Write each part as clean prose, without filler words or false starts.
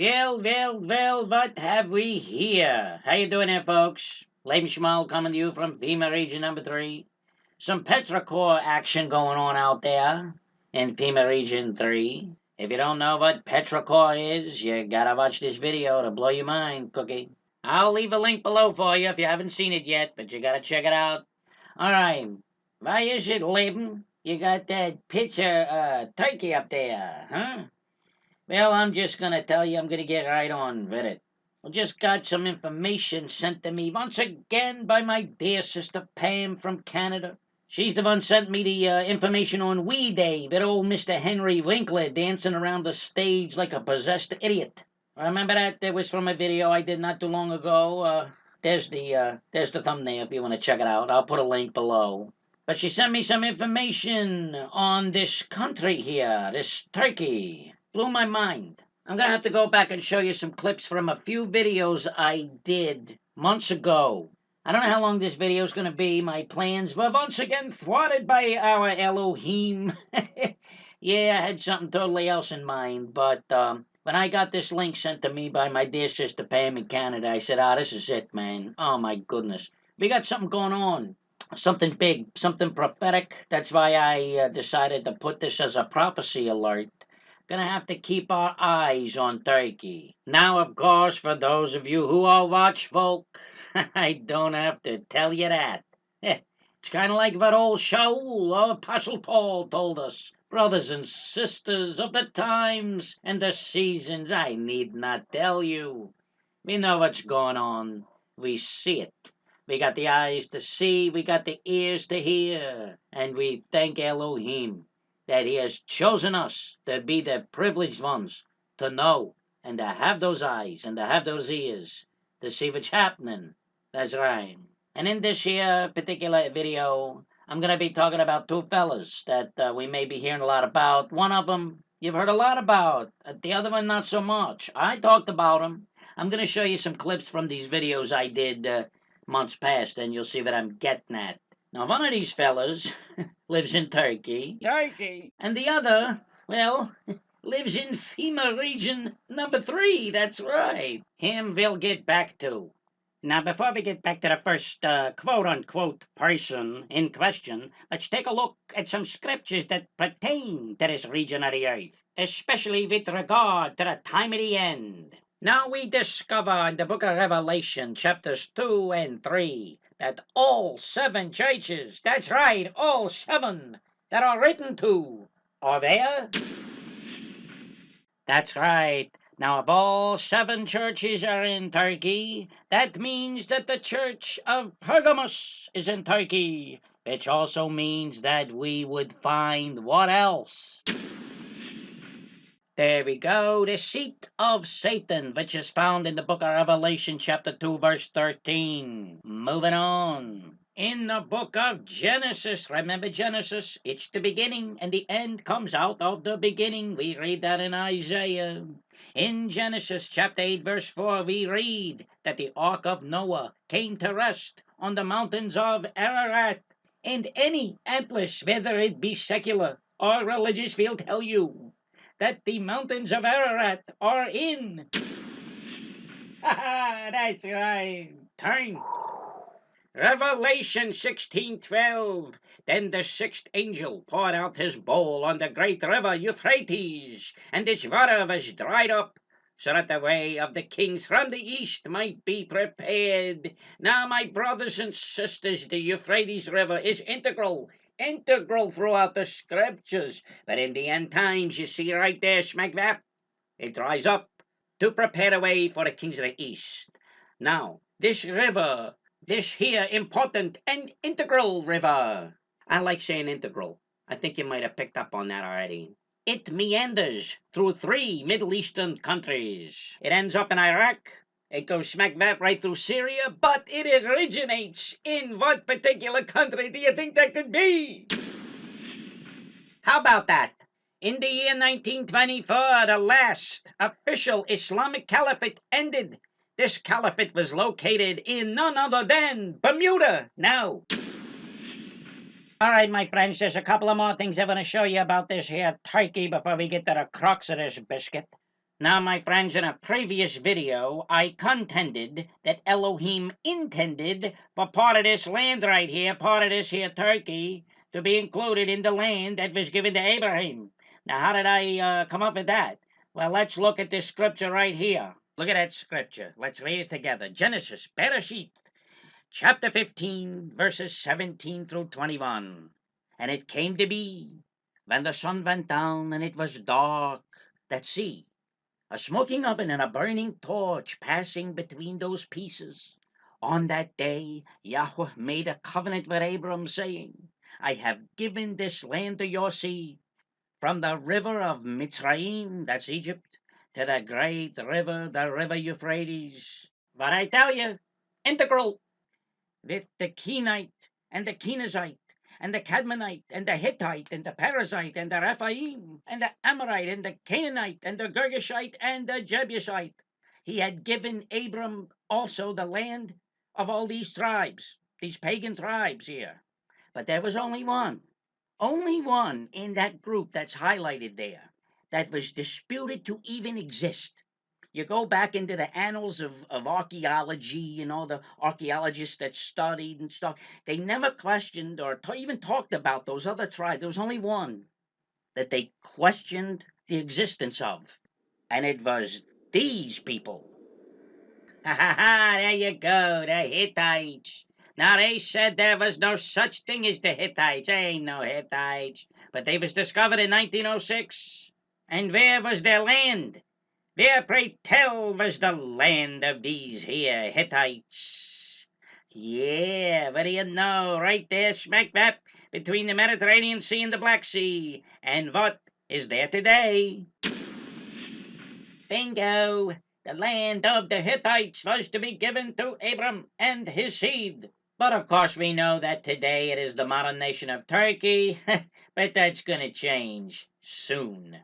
Well, what have we here? How you doing there, folks? Lame Schmal coming to you from FEMA Region number 3. Some Petrichor action going on out there in FEMA Region 3. If you don't know what Petrichor is, you gotta watch this video to blow your mind, Cookie. I'll leave a link below for you if you haven't seen it yet, but you gotta check it out. Alright, why is it, Leben? You got that picture, turkey up there, huh? Well, I'm just gonna tell you, I'm gonna get right on with it. I just got some information sent to me once again by my dear sister Pam from Canada. She's the one sent me the information on Wee Day with old Mr. Henry Winkler dancing around the stage like a possessed idiot. Remember that? It was from a video I did not too long ago. There's the thumbnail if you want to check it out. I'll put a link below. But she sent me some information on this country here, this Turkey. Blew my mind. I'm going to have to go back and show you some clips from a few videos I did months ago. I don't know how long this video is going to be. My plans were once again thwarted by our Elohim. Yeah, I had something totally else in mind. But when I got this link sent to me by my dear sister Pam in Canada, I said, this is it, man. Oh, my goodness. We got something going on. Something big, something prophetic. That's why I decided to put this as a prophecy alert. Gonna have to keep our eyes on Turkey. Now, of course, for those of you who are watchfolk, I don't have to tell you that. It's kind of like what old Shaul or Apostle Paul told us. Brothers and sisters of the times and the seasons, I need not tell you. We know what's going on. We see it. We got the eyes to see, we got the ears to hear, and we thank Elohim that he has chosen us to be the privileged ones to know and to have those eyes and to have those ears to see what's happening. That's right. And in this here particular video, I'm going to be talking about two fellas that we may be hearing a lot about. One of them you've heard a lot about, the other one not so much. I talked about them. I'm going to show you some clips from these videos I did months past, and you'll see what I'm getting at. Now, one of these fellas lives in Turkey. And the other, well, lives in FEMA Region number 3. That's right. Him we'll get back to. Now, before we get back to the first quote-unquote person in question, let's take a look at some scriptures that pertain to this region of the earth, especially with regard to the time of the end. Now we discover in the book of Revelation, chapters 2 and 3, that all 7 churches, that's right, all 7 that are written to, are there. That's right. Now, if all 7 churches are in Turkey, that means that the church of Pergamos is in Turkey, which also means that we would find what else? There we go, the seat of Satan, which is found in the book of Revelation, chapter 2, verse 13. Moving on. In the book of Genesis, remember Genesis? It's the beginning, and the end comes out of the beginning. We read that in Isaiah. In Genesis, chapter 8, verse 4, we read that the ark of Noah came to rest on the mountains of Ararat. And any amplish, whether it be secular or religious, will tell you that the mountains of Ararat are in. That's right. Turn. Revelation 16:12. Then the 6th angel poured out his bowl on the great river Euphrates, and its water was dried up, so that the way of the kings from the east might be prepared. Now, my brothers and sisters, the Euphrates River is integral throughout the scriptures. But in the end times, you see right there, smack that, it dries up to prepare the way for the kings of the east. Now, this river, this here important and integral river, I like saying integral. I think you might have picked up on that already. It meanders through 3 Middle Eastern countries. It ends up in Iraq. It goes smack that right through Syria, but it originates in what particular country do you think that could be? How about that? In the year 1924, the last official Islamic caliphate ended. This caliphate was located in none other than Bermuda. Now, all right, my friends, there's a couple of more things I want to show you about this here Turkey before we get to the crux of this biscuit. Now, my friends, in a previous video, I contended that Elohim intended for part of this land right here, part of this here Turkey, to be included in the land that was given to Abraham. Now, how did I come up with that? Well, let's look at this scripture right here. Look at that scripture. Let's read it together. Genesis, Bereshit, chapter 15, verses 17 through 21. And it came to be, when the sun went down and it was dark, that see, a smoking oven and a burning torch passing between those pieces. On that day Yahweh made a covenant with Abram, saying, I have given this land to your seed, from the river of Mitzrayim, that's Egypt, to the great river, the river Euphrates. But I tell you, integral, with the Kenite and the Kenizzite and the Cadmonite and the Hittite and the Perizzite and the Rephaim and the Amorite and the Canaanite and the Girgashite and the Jebusite. He had given Abram also the land of all these tribes, these pagan tribes here. But there was only one in that group that's highlighted there that was disputed to even exist. You go back into the annals of archaeology and all the archaeologists that studied and stuff, they never questioned or even talked about those other tribes. There was only one that they questioned the existence of, and it was these people. Ha ha ha, there you go, the Hittites. Now, they said there was no such thing as the Hittites. There ain't no Hittites. But they was discovered in 1906. And where was their land? Where, pray tell, was the land of these here Hittites? Yeah, what do you know? Right there, smack dab between the Mediterranean Sea and the Black Sea. And what is there today? Bingo! The land of the Hittites was to be given to Abram and his seed. But of course we know that today it is the modern nation of Turkey. But that's going to change soon.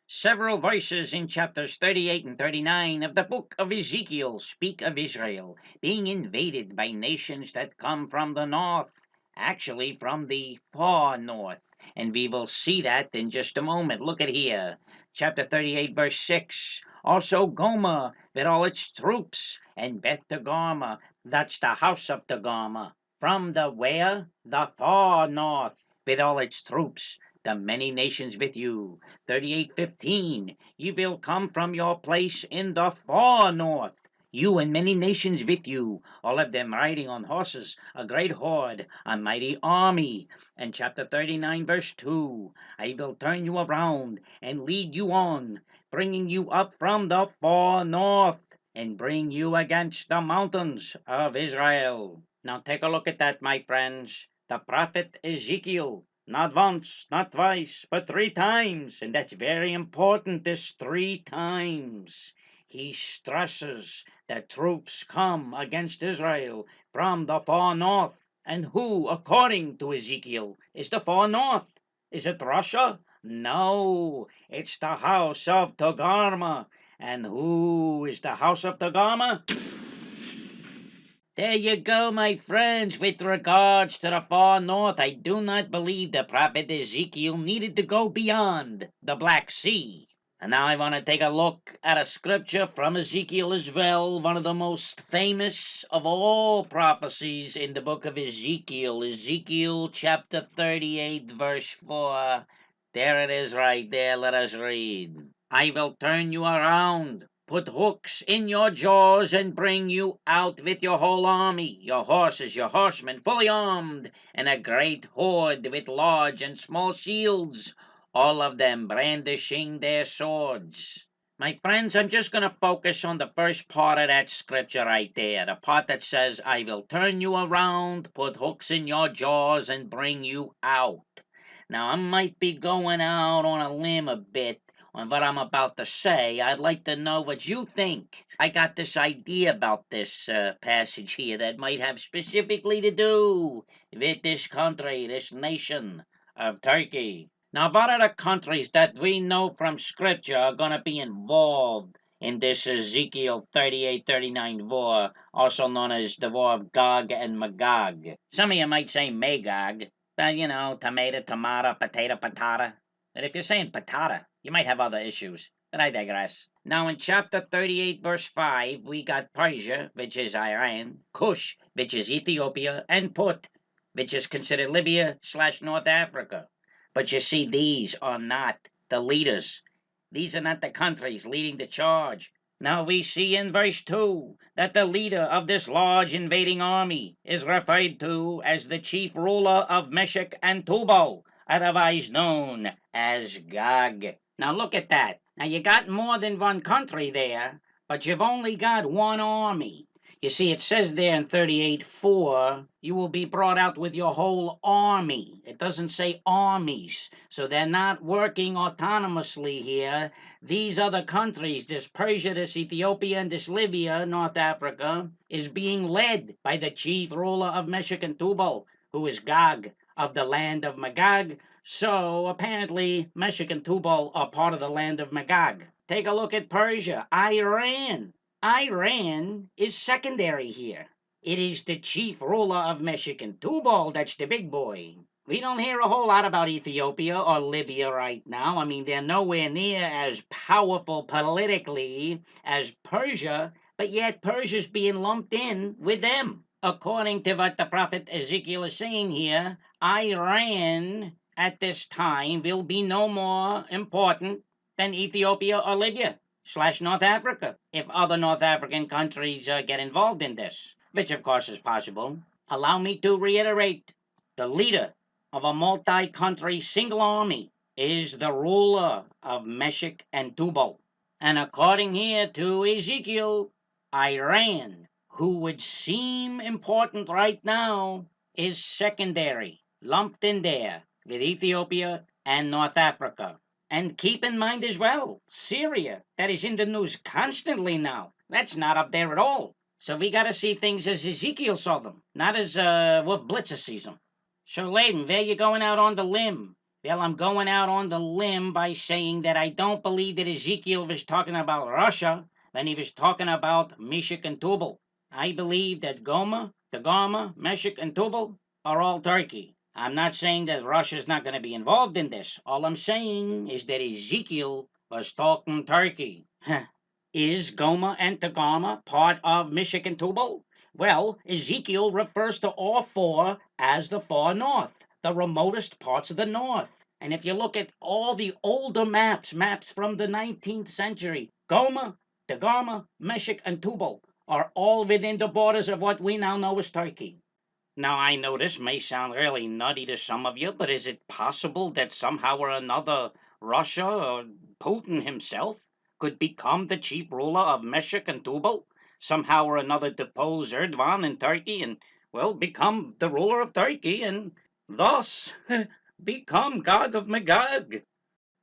Several verses in chapters 38 and 39 of the book of Ezekiel speak of Israel being invaded by nations that come from the north, actually from the far north. And we will see that in just a moment. Look at here. Chapter 38, verse 6. Also Gomer with all its troops, and Beth Togarmah, that's the house of Togarmah. From the where? The far north, with all its troops. The many nations with you. 38:15. You will come from your place in the far north, you and many nations with you, all of them riding on horses, a great horde, a mighty army. And chapter 39, verse 2. I will turn you around and lead you on, bringing you up from the far north, and bring you against the mountains of Israel. Now take a look at that, my friends. The prophet Ezekiel, not once, not twice, but 3 times. And that's very important, this 3 times. He stresses that troops come against Israel from the far north. And who, according to Ezekiel, is the far north? Is it Russia? No, it's the house of Togarmah. And who is the house of Togarmah? There you go, my friends. With regards to the far north, I do not believe the prophet Ezekiel needed to go beyond the Black Sea. And now I want to take a look at a scripture from Ezekiel as well, one of the most famous of all prophecies in the book of Ezekiel. Ezekiel chapter 38, verse 4. There it is right there. Let us read. I will turn you around, put hooks in your jaws, and bring you out with your whole army, your horses, your horsemen, fully armed, and a great horde with large and small shields, all of them brandishing their swords. My friends, I'm just going to focus on the first part of that scripture right there, the part that says, I will turn you around, put hooks in your jaws, and bring you out. Now, I might be going out on a limb a bit on what I'm about to say. I'd like to know what you think. I got this idea about this passage here that might have specifically to do with this country, this nation of Turkey. Now, what are the countries that we know from Scripture are going to be involved in this Ezekiel 38-39 war, also known as the war of Gog and Magog? Some of you might say Magog. Well, you know, tomato, potato. But if you're saying patata, you might have other issues. But I digress. Now in chapter 38, verse 5, we got Persia, which is Iran, Cush, which is Ethiopia, and Put, which is considered Libya/North Africa. But you see, these are not the leaders. These are not the countries leading the charge. Now we see in verse 2 that the leader of this large invading army is referred to as the chief ruler of Meshech and Tubal, otherwise known as Gog. Now look at that. Now you got more than one country there, but you've only got one army. You see, it says there in 38:4, you will be brought out with your whole army. It doesn't say armies. So they're not working autonomously here. These other countries, this Persia, this Ethiopia, and this Libya, North Africa, is being led by the chief ruler of Meshech and Tubal, who is Gog of the land of Magog. So apparently Meshech and Tubal are part of the land of Magog. Take a look at Persia, Iran. Iran is secondary here. It is the chief ruler of Meshech and Tubal that's the big boy. We don't hear a whole lot about Ethiopia or Libya right now. I mean, they're nowhere near as powerful politically as Persia, but yet Persia's being lumped in with them. According to what the prophet Ezekiel is saying here, Iran at this time will be no more important than Ethiopia or Libya/North Africa if other North African countries get involved in this, which of course is possible. Allow me to reiterate, the leader of a multi-country single army is the ruler of Meshech and Tubal. And according here to Ezekiel, Iran, who would seem important right now, is secondary, lumped in there with Ethiopia and North Africa. And keep in mind as well, Syria, that is in the news constantly now. That's not up there at all. So we got to see things as Ezekiel saw them, not as Wolf Blitzer sees them. So, Layden, where you going out on the limb? Well, I'm going out on the limb by saying that I don't believe that Ezekiel was talking about Russia when he was talking about Meshech and Tubal. I believe that Goma, Togarmah, Meshech, and Tubal are all Turkey. I'm not saying that Russia's not going to be involved in this. All I'm saying is that Ezekiel was talking Turkey. Is Goma and Togarmah part of Meshech and Tubal? Well, Ezekiel refers to all four as the far north, the remotest parts of the north. And if you look at all the older maps from the 19th century, Goma, Togarmah, Meshech, and Tubal are all within the borders of what we now know as Turkey. Now, I know this may sound really nutty to some of you, but is it possible that somehow or another Russia or Putin himself could become the chief ruler of Meshech and Tubal? Somehow or another depose Erdogan in Turkey and, well, become the ruler of Turkey and thus become Gog of Magog?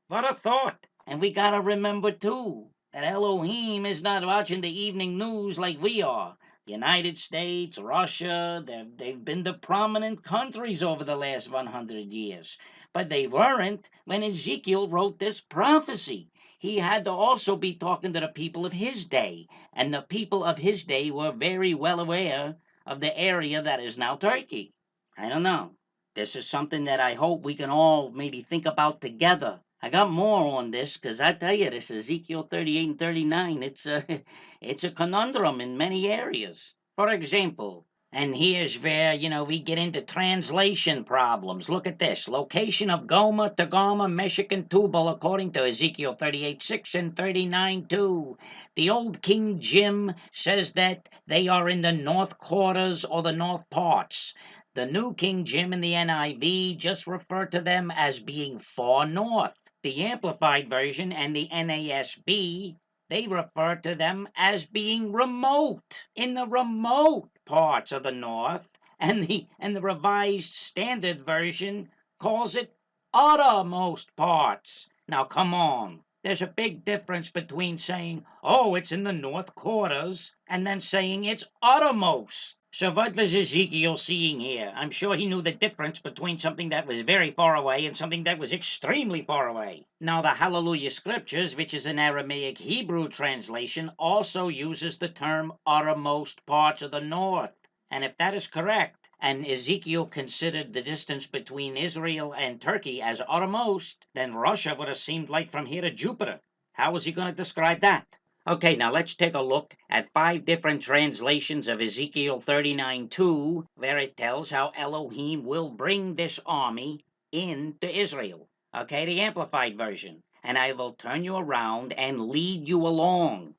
What a thought! And we gotta remember, too, that Elohim is not watching the evening news like we are. United States, Russia, they've been the prominent countries over the last 100 years. But they weren't when Ezekiel wrote this prophecy. He had to also be talking to the people of his day. And the people of his day were very well aware of the area that is now Turkey. I don't know. This is something that I hope we can all maybe think about together. I got more on this because I tell you, this Ezekiel 38 and 39, it's a conundrum in many areas. For example, and here's where, we get into translation problems. Look at this. Location of Goma, Togarmah, Meshech, and Tubal according to Ezekiel 38:6 and 39:2. The old King Jim says that they are in the north quarters or the north parts. The new King Jim and the NIV just refer to them as being far north. The Amplified Version and the NASB, they refer to them as being remote, in the remote parts of the north, and the Revised Standard Version calls it uttermost parts. Now come on, there's a big difference between saying, oh, it's in the north quarters, and then saying it's uttermost. So what was Ezekiel seeing here? I'm sure he knew the difference between something that was very far away and something that was extremely far away. Now the Hallelujah Scriptures, which is an Aramaic Hebrew translation, also uses the term uttermost parts of the north. And if that is correct, and Ezekiel considered the distance between Israel and Turkey as uttermost, then Russia would have seemed like from here to Jupiter. How is he going to describe that? Okay, now let's take a look at 5 different translations of Ezekiel 39:2, where it tells how Elohim will bring this army into Israel. Okay, the Amplified Version. And I will turn you around and lead you along,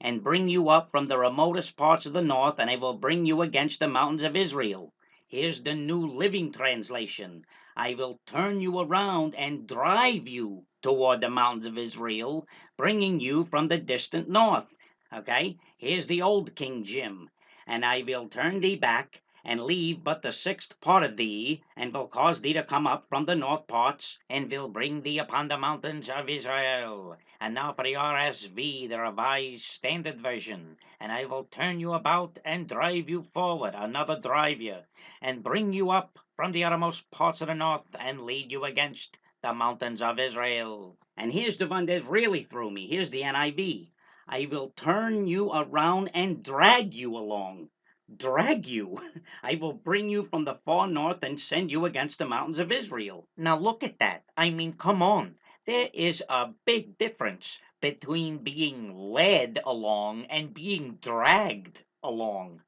and bring you up from the remotest parts of the north, and I will bring you against the mountains of Israel. Here's the New Living Translation. I will turn you around and drive you toward the mountains of Israel, bringing you from the distant north. Okay, here's the Old King Jim. And I will turn thee back, and leave but the 6th part of thee, and will cause thee to come up from the north parts, and will bring thee upon the mountains of Israel. And now for the RSV, the Revised Standard Version. And I will turn you about and drive you forward, another drive you, and bring you up from the uttermost parts of the north, and lead you against the mountains of Israel. And here's the one that really threw me. Here's the NIV. I will turn you around and drag you along. Drag you. I will bring you from the far north and send you against the mountains of Israel. Now look at that. I mean, come on. There is a big difference between being led along and being dragged along.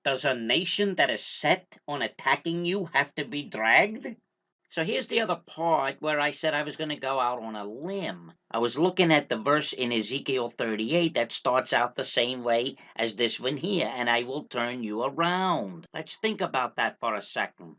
Does a nation that is set on attacking you have to be dragged? So here's the other part where I said I was going to go out on a limb. I was looking at the verse in Ezekiel 38 that starts out the same way as this one here, and I will turn you around. Let's think about that for a second.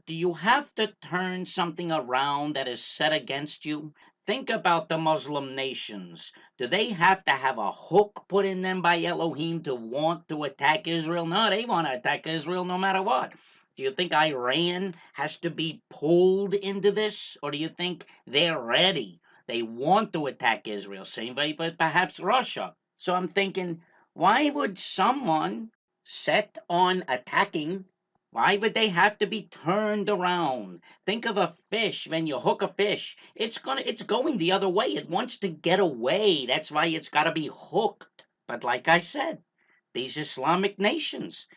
Do you have to turn something around that is set against you? Think about the Muslim nations. Do they have to have a hook put in them by Elohim to want to attack Israel? No, they want to attack Israel no matter what. Do you think Iran has to be pulled into this? Or do you think they're ready? They want to attack Israel, same way, but perhaps Russia. So I'm thinking, why would someone set on attacking, why would they have to be turned around? Think of a fish. When you hook a fish, it's going the other way. It wants to get away. That's why it's got to be hooked. But like I said, these Islamic nations,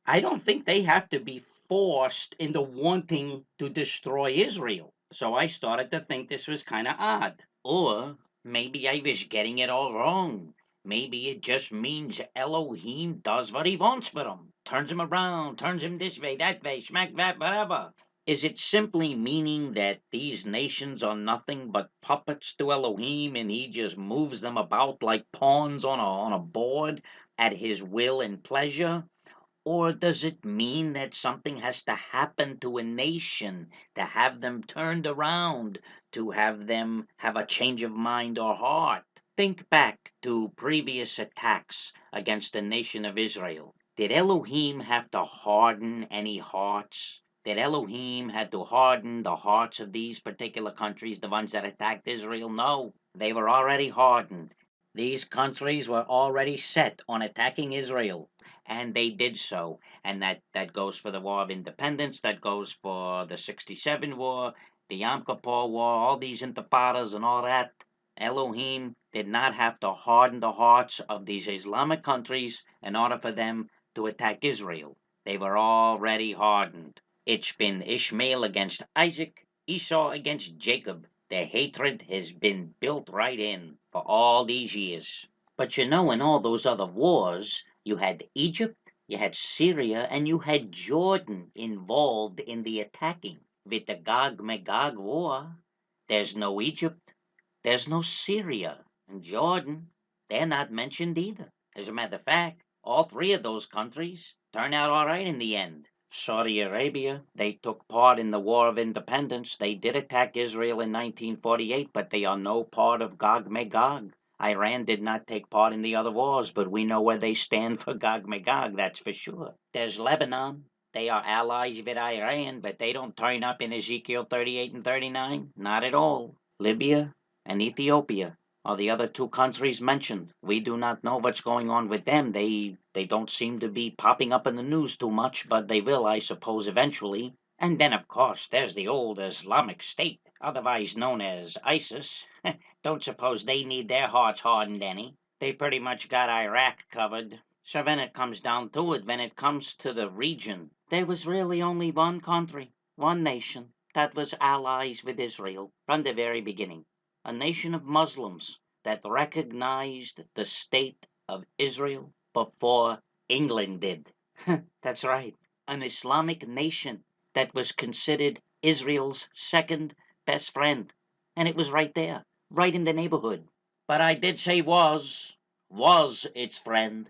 I don't think they have to be forced into wanting to destroy Israel. So I started to think this was kind of odd. Or maybe I was getting it all wrong. Maybe it just means Elohim does what he wants for him. Turns him around, turns him this way, that way, smack that, whatever. Is it simply meaning that these nations are nothing but puppets to Elohim and he just moves them about like pawns on a board at his will and pleasure? Or does it mean that something has to happen to a nation to have them turned around, to have them have a change of mind or heart? Think back to previous attacks against the nation of Israel. Did Elohim have to harden any hearts? Did Elohim have to harden the hearts of these particular countries, the ones that attacked Israel? No, they were already hardened. These countries were already set on attacking Israel, and they did so. And that goes for the War of Independence, that goes for the 67 War, the Yom Kippur War, all these intifadas and all that. Elohim did not have to harden the hearts of these Islamic countries in order for them to attack Israel. They were already hardened. It's been Ishmael against Isaac, Esau against Jacob. The hatred has been built right in for all these years. But in all those other wars, you had Egypt, you had Syria, and you had Jordan involved in the attacking. With the Gog-Magog war, there's no Egypt, there's no Syria, and Jordan, they're not mentioned either. As a matter of fact, all 3 of those countries turned out all right in the end. Saudi Arabia, they took part in the War of Independence. They did attack Israel in 1948, but they are no part of Gog-Magog. Iran did not take part in the other wars, but we know where they stand for Gog-Magog, that's for sure. There's Lebanon. They are allies with Iran, but they don't turn up in Ezekiel 38 and 39. Not at all. Libya and Ethiopia are the other 2 countries mentioned. We do not know what's going on with them. They don't seem to be popping up in the news too much, but they will, I suppose, eventually. And then, of course, there's the old Islamic State, otherwise known as ISIS. Don't suppose they need their hearts hardened any. They pretty much got Iraq covered. So when it comes down to it, when it comes to the region, there was really only one country, one nation, that was allies with Israel from the very beginning. a nation of Muslims that recognized the state of Israel before England did. That's right, an Islamic nation that was considered Israel's second best friend. And it was right there, right in the neighborhood. But I did say was its friend.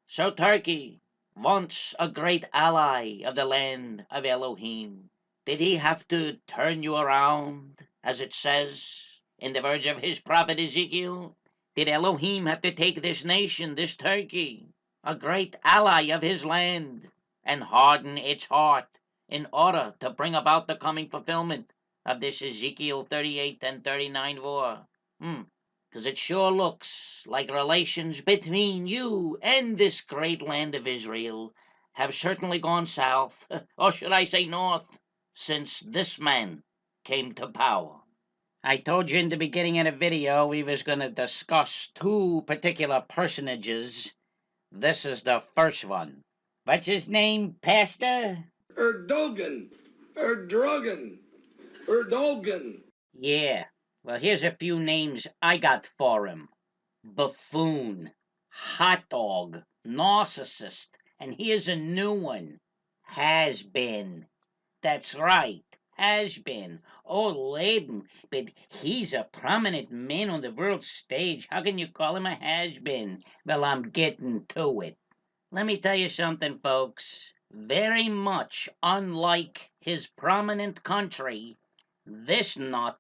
So Turkey, once a great ally of the land of Elohim, did he have to turn you around, as it says in the words of his prophet Ezekiel? Did Elohim have to take this nation, this Turkey, a great ally of his land, and harden its heart in order to bring about the coming fulfillment of this Ezekiel 38 and 39 war? 'Cause it sure looks like relations between you and this great land of Israel have certainly gone south, or should I say north, since this man came to power. I told you in the beginning of the video we was going to discuss two particular personages. This is the first one. What's his name, Pastor? ErdoGONE. ErdoGONE. Yeah. Well, here's a few names I got for him. Buffoon, hot dog, narcissist, and here's a new one. Has been. That's right, has been. Oh, Laden, but he's a prominent man on the world stage. How can you call him a has-been? Well, I'm getting to it. Let me tell you something, folks. Very much unlike his prominent country, this nut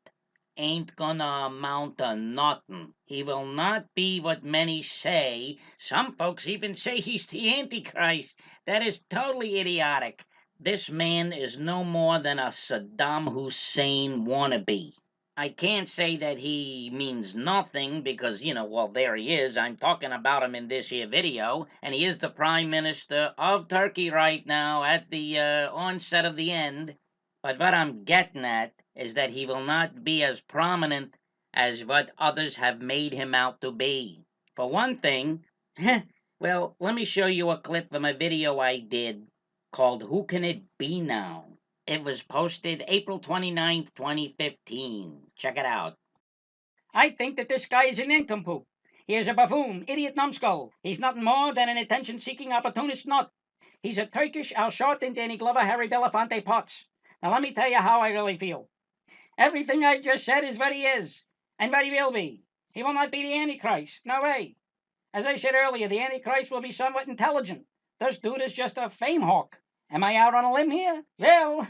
ain't gonna amount to nothing. He will not be what many say. Some folks even say he's the Antichrist. That is totally idiotic. This man is no more than a Saddam Hussein wannabe. I can't say that he means nothing because, well, there he is. I'm talking about him in this here video, and he is the Prime Minister of Turkey right now at the onset of the end. But what I'm getting at is that he will not be as prominent as what others have made him out to be. For one thing, well, let me show you a clip from a video I did called Who Can It Be Now? It was posted April 29th, 2015. Check it out. I think that this guy is an nincompoop. He is a buffoon, idiot numbskull. He's nothing more than an attention-seeking opportunist nut. He's a Turkish Al Sharpton, Danny Glover, Harry Belafonte Potts. Now let me tell you how I really feel. Everything I just said is what he is, and what he will be. He will not be the Antichrist. No way. As I said earlier, the Antichrist will be somewhat intelligent. This dude is just a fame hawk. Am I out on a limb here? Well,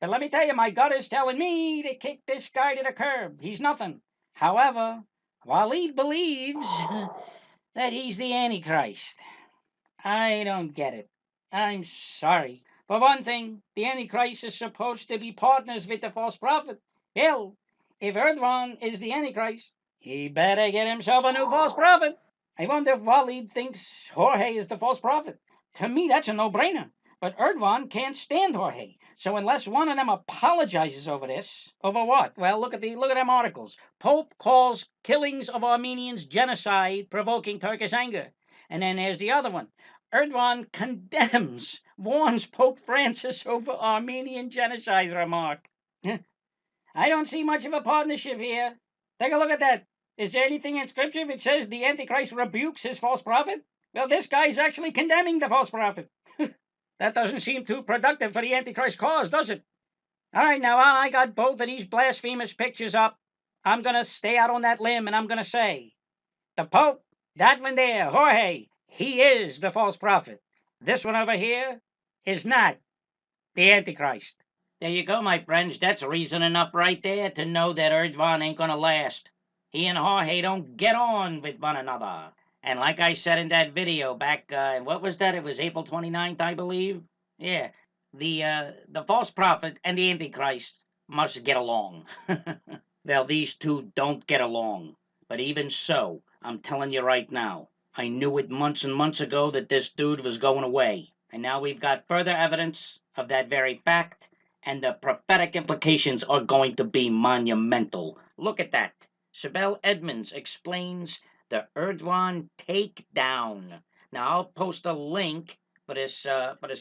but let me tell you, my gut is telling me to kick this guy to the curb. He's nothing. However, Waleed believes that he's the Antichrist. I don't get it. I'm sorry. For one thing, the Antichrist is supposed to be partners with the false prophet. Hell, if Erdogan is the Antichrist, he better get himself a new false prophet. I wonder if Waleed thinks Jorge is the false prophet. To me, that's a no-brainer. But Erdogan can't stand Jorge. So unless one of them apologizes over this, over what? Well, look at them articles. Pope calls killings of Armenians genocide, provoking Turkish anger. And then there's the other one. Erdogan condemns, warns Pope Francis over Armenian genocide remark. I don't see much of a partnership here. Take a look at that. Is there anything in Scripture that says the Antichrist rebukes his false prophet? Well, this guy's actually condemning the false prophet. That doesn't seem too productive for the Antichrist cause, does it? All right, now I got both of these blasphemous pictures up. I'm going to stay out on that limb, and I'm going to say, the Pope, that one there, Jorge, he is the false prophet. This one over here is not the Antichrist. There you go, my friends. That's reason enough right there to know that Erdogan ain't gonna last. He and Jorge don't get on with one another. And like I said in that video back, what was that? It was April 29th, I believe. Yeah, the false prophet and the Antichrist must get along. Well, these two don't get along. But even so, I'm telling you right now, I knew it months and months ago that this dude was going away. And now we've got further evidence of that very fact, and the prophetic implications are going to be monumental. Look at that. SIBEL Edmonds explains the Erdogan takedown. Now, I'll post a link for this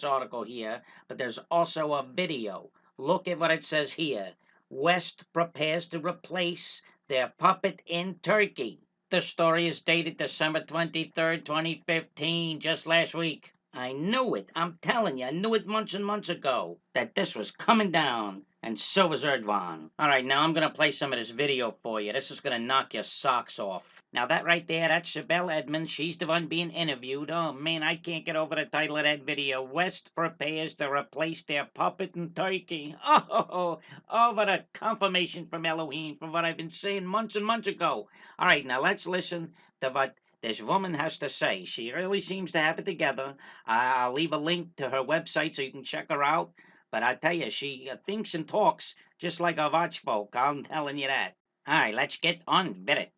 article here, but there's also a video. Look at what it says here. West prepares to replace their puppet in Turkey. The story is dated December 23rd, 2015, just last week. I knew it. I'm telling you, I knew it months and months ago that this was coming down, and so was ErdoGONE. All right, now I'm going to play some of this video for you. This is going to knock your socks off. Now that right there, that's SIBEL Edmonds. She's the one being interviewed. Oh man, I can't get over the title of that video. West prepares to replace their puppet in Turkey. Oh, what a confirmation from Elohim from what I've been saying months and months ago. All right, now let's listen to what this woman has to say. She really seems to have it together. I'll leave a link to her website so you can check her out. But I tell you, she thinks and talks just like a watch folk. I'm telling you that. All right, let's get on with it.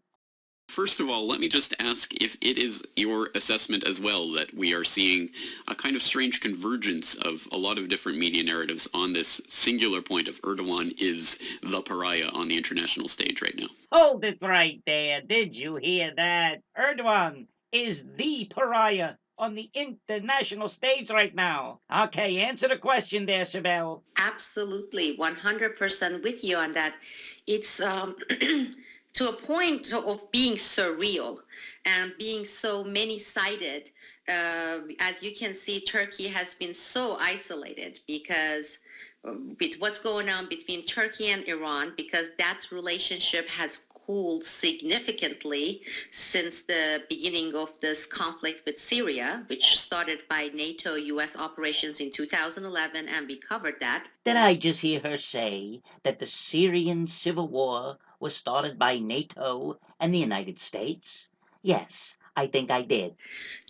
First of all, let me just ask if it is your assessment as well that we are seeing a kind of strange convergence of a lot of different media narratives on this singular point of Erdogan is the pariah on the international stage right now. Hold it right there. Did you hear that? Erdogan is the pariah on the international stage right now. Okay, answer the question there, SIBEL. Absolutely, 100% with you on that. It's to a point of being surreal and being so many-sided. As you can see, Turkey has been so isolated because with what's going on between Turkey and Iran, because that relationship has cooled significantly since the beginning of this conflict with Syria, which started by NATO-US operations in 2011, and we covered that. Did I just hear her say that the Syrian civil war was started by NATO and the United States? Yes, I think I did.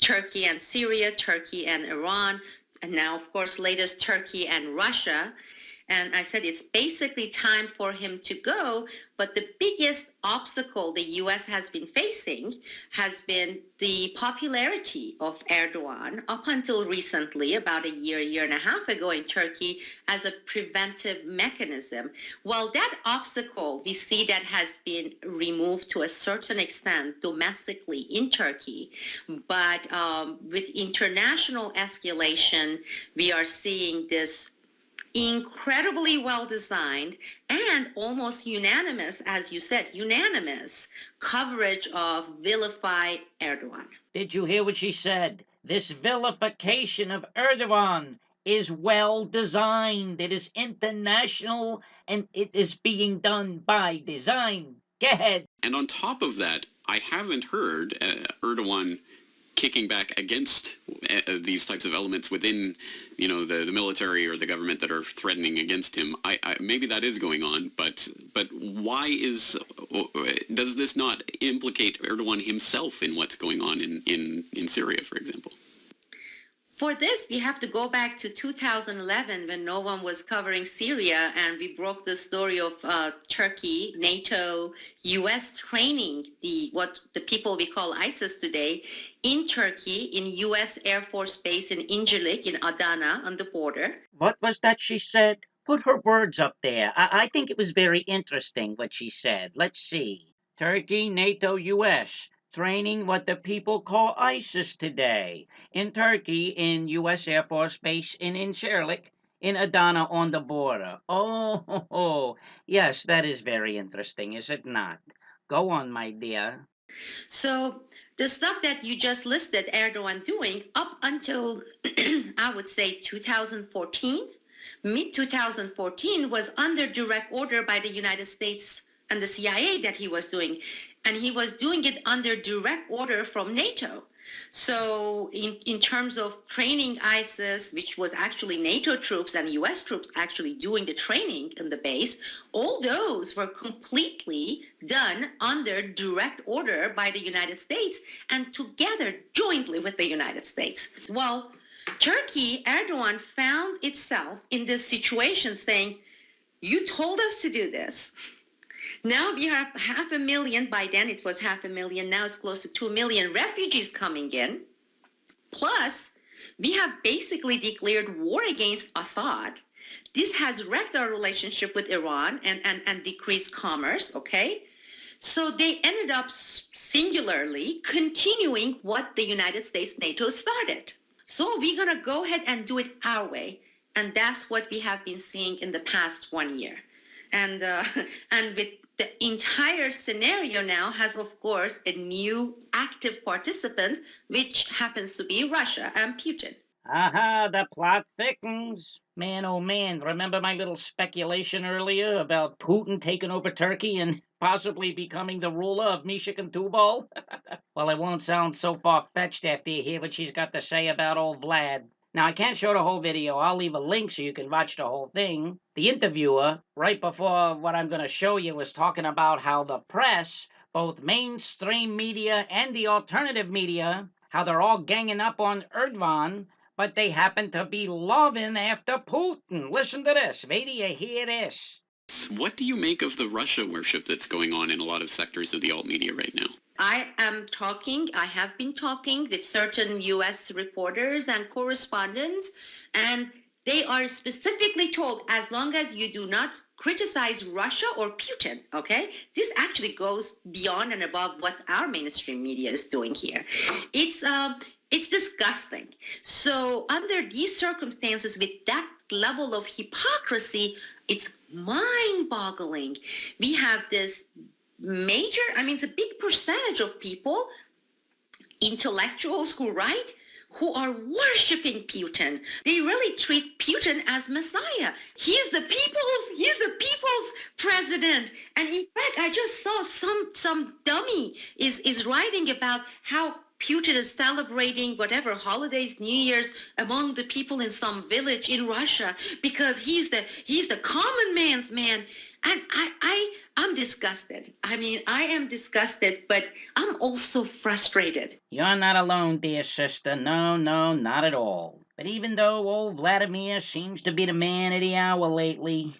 Turkey and Syria, Turkey and Iran, and now, of course, latest Turkey and Russia. And I said it's basically time for him to go. But the biggest obstacle the U.S. has been facing has been the popularity of Erdogan up until recently, about a year and a half ago in Turkey, as a preventive mechanism. Well, that obstacle, we see that has been removed to a certain extent domestically in Turkey. But with international escalation, we are seeing this incredibly well-designed and almost unanimous, as you said, unanimous coverage of vilify Erdogan. Did you hear what she said? This vilification of Erdogan is well designed. It is international and it is being done by design. Go ahead. And on top of that, I haven't heard Erdogan kicking back against these types of elements within, the military or the government that are threatening against him. Maybe that is going on, but why does this not implicate Erdogan himself in what's going on in Syria, for example? For this, we have to go back to 2011 when no one was covering Syria, and we broke the story of Turkey, NATO, U.S. training what the people we call ISIS today in Turkey, in U.S. Air Force Base in Incirlik, in Adana, on the border. What was that she said? Put her words up there. I think it was very interesting what she said. Let's see. Turkey, NATO, U.S. training what the people call ISIS today. In Turkey, in U.S. Air Force Base in Incirlik, in Adana on the border. Oh, yes, that is very interesting, is it not? Go on, my dear. So the stuff that you just listed Erdogan doing up until, I would say, 2014, mid-2014 was under direct order by the United States and the CIA that he was doing. And he was doing it under direct order from NATO. So in terms of training ISIS, which was actually NATO troops and US troops actually doing the training in the base, all those were completely done under direct order by the United States and together jointly with the United States. Well, Turkey, Erdogan found itself in this situation saying, you told us to do this. Now we have 500,000, by then it was 500,000, now it's close to 2 million refugees coming in. Plus, we have basically declared war against Assad. This has wrecked our relationship with Iran and decreased commerce, okay? So they ended up singularly continuing what the United States, NATO started. So we're going to go ahead and do it our way. And that's what we have been seeing in the past 1 year. And with the entire scenario now has, of course, a new active participant, which happens to be Russia and Putin. Aha, the plot thickens. Man, oh man, remember my little speculation earlier about Putin taking over Turkey and possibly becoming the ruler of Mishik and Tubal? Well, it won't sound so far-fetched after you hear what she's got to say about old Vlad. Now, I can't show the whole video. I'll leave a link so you can watch the whole thing. The interviewer, right before what I'm going to show you, was talking about how the press, both mainstream media and the alternative media, how they're all ganging up on Erdogan, but they happen to be loving after Putin. Listen to this. Wait till you hear this. What do you make of the Russia worship that's going on in a lot of sectors of the alt media right now? I have been talking with certain U.S. reporters and correspondents, and they are specifically told, as long as you do not criticize Russia or Putin, okay? This actually goes beyond and above what our mainstream media is doing here. It's disgusting. So under these circumstances, with that level of hypocrisy, it's mind-boggling. We have this major, it's a big percentage of people, intellectuals who write, who are worshiping Putin. They really treat Putin as Messiah. He's the people's president. And in fact, I just saw some dummy is writing about how Putin is celebrating whatever holidays, New Year's, among the people in some village in Russia because he's the common man's man. And I'm disgusted. I am disgusted, but I'm also frustrated. You're not alone, dear sister. No, not at all. But even though old Vladimir seems to be the man of the hour lately,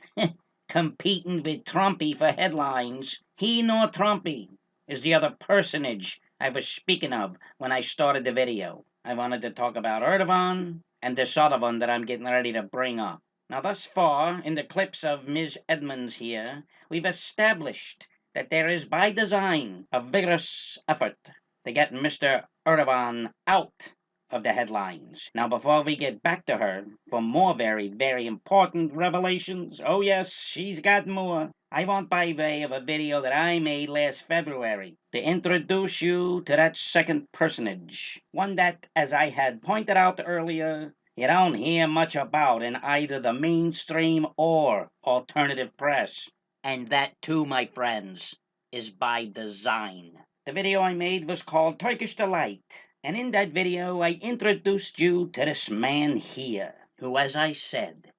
competing with Trumpy for headlines, he nor Trumpy is the other personage I was speaking of when I started the video. I wanted to talk about Erdogan and this other one that I'm getting ready to bring up. Now, thus far, in the clips of Ms. Edmonds here, we've established that there is, by design, a vigorous effort to get Mr. Erdogan out of the headlines. Now, before we get back to her for more very, very important revelations, oh yes, she's got more, I want by way of a video that I made last February to introduce you to that second personage, one that, as I had pointed out earlier, you don't hear much about in either the mainstream or alternative press. And that too, my friends, is by design. The video I made was called Turkish Delight. And in that video, I introduced you to this man here, who, as I said,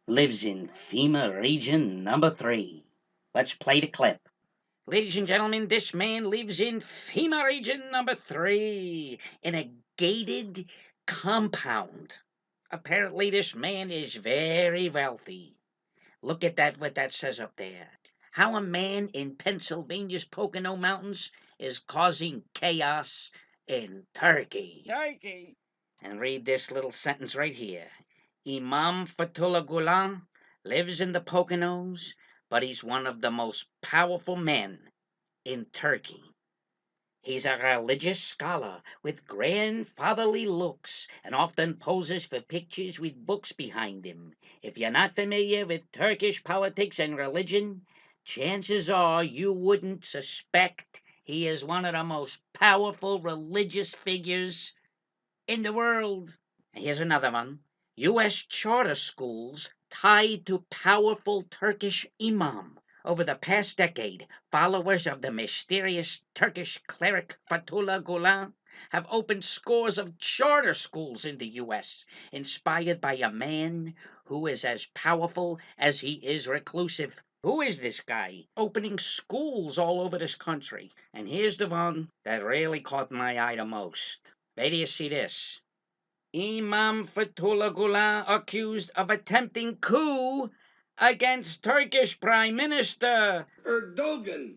lives in FEMA Region Number 3. Let's play the clip. Ladies and gentlemen, this man lives in FEMA Region Number 3, in a gated compound. Apparently, this man is very wealthy. Look at that, what that says up there. How a man in Pennsylvania's Pocono Mountains is causing chaos in Turkey. And read this little sentence right here. Imam Fethullah Gulen lives in the Poconos, but he's one of the most powerful men in Turkey. He's a religious scholar with grandfatherly looks and often poses for pictures with books behind him. If you're not familiar with Turkish politics and religion, chances are you wouldn't suspect he is one of the most powerful religious figures in the world. Here's another one. U.S. charter schools tied to powerful Turkish imam. Over the past decade, followers of the mysterious Turkish cleric Fethullah Gulen have opened scores of charter schools in the U.S., inspired by a man who is as powerful as he is reclusive. Who is this guy opening schools all over this country? And here's the one that really caught my eye the most. Where do you see this? Imam Fethullah Gulen accused of attempting coup against Turkish Prime Minister ErdoGONE.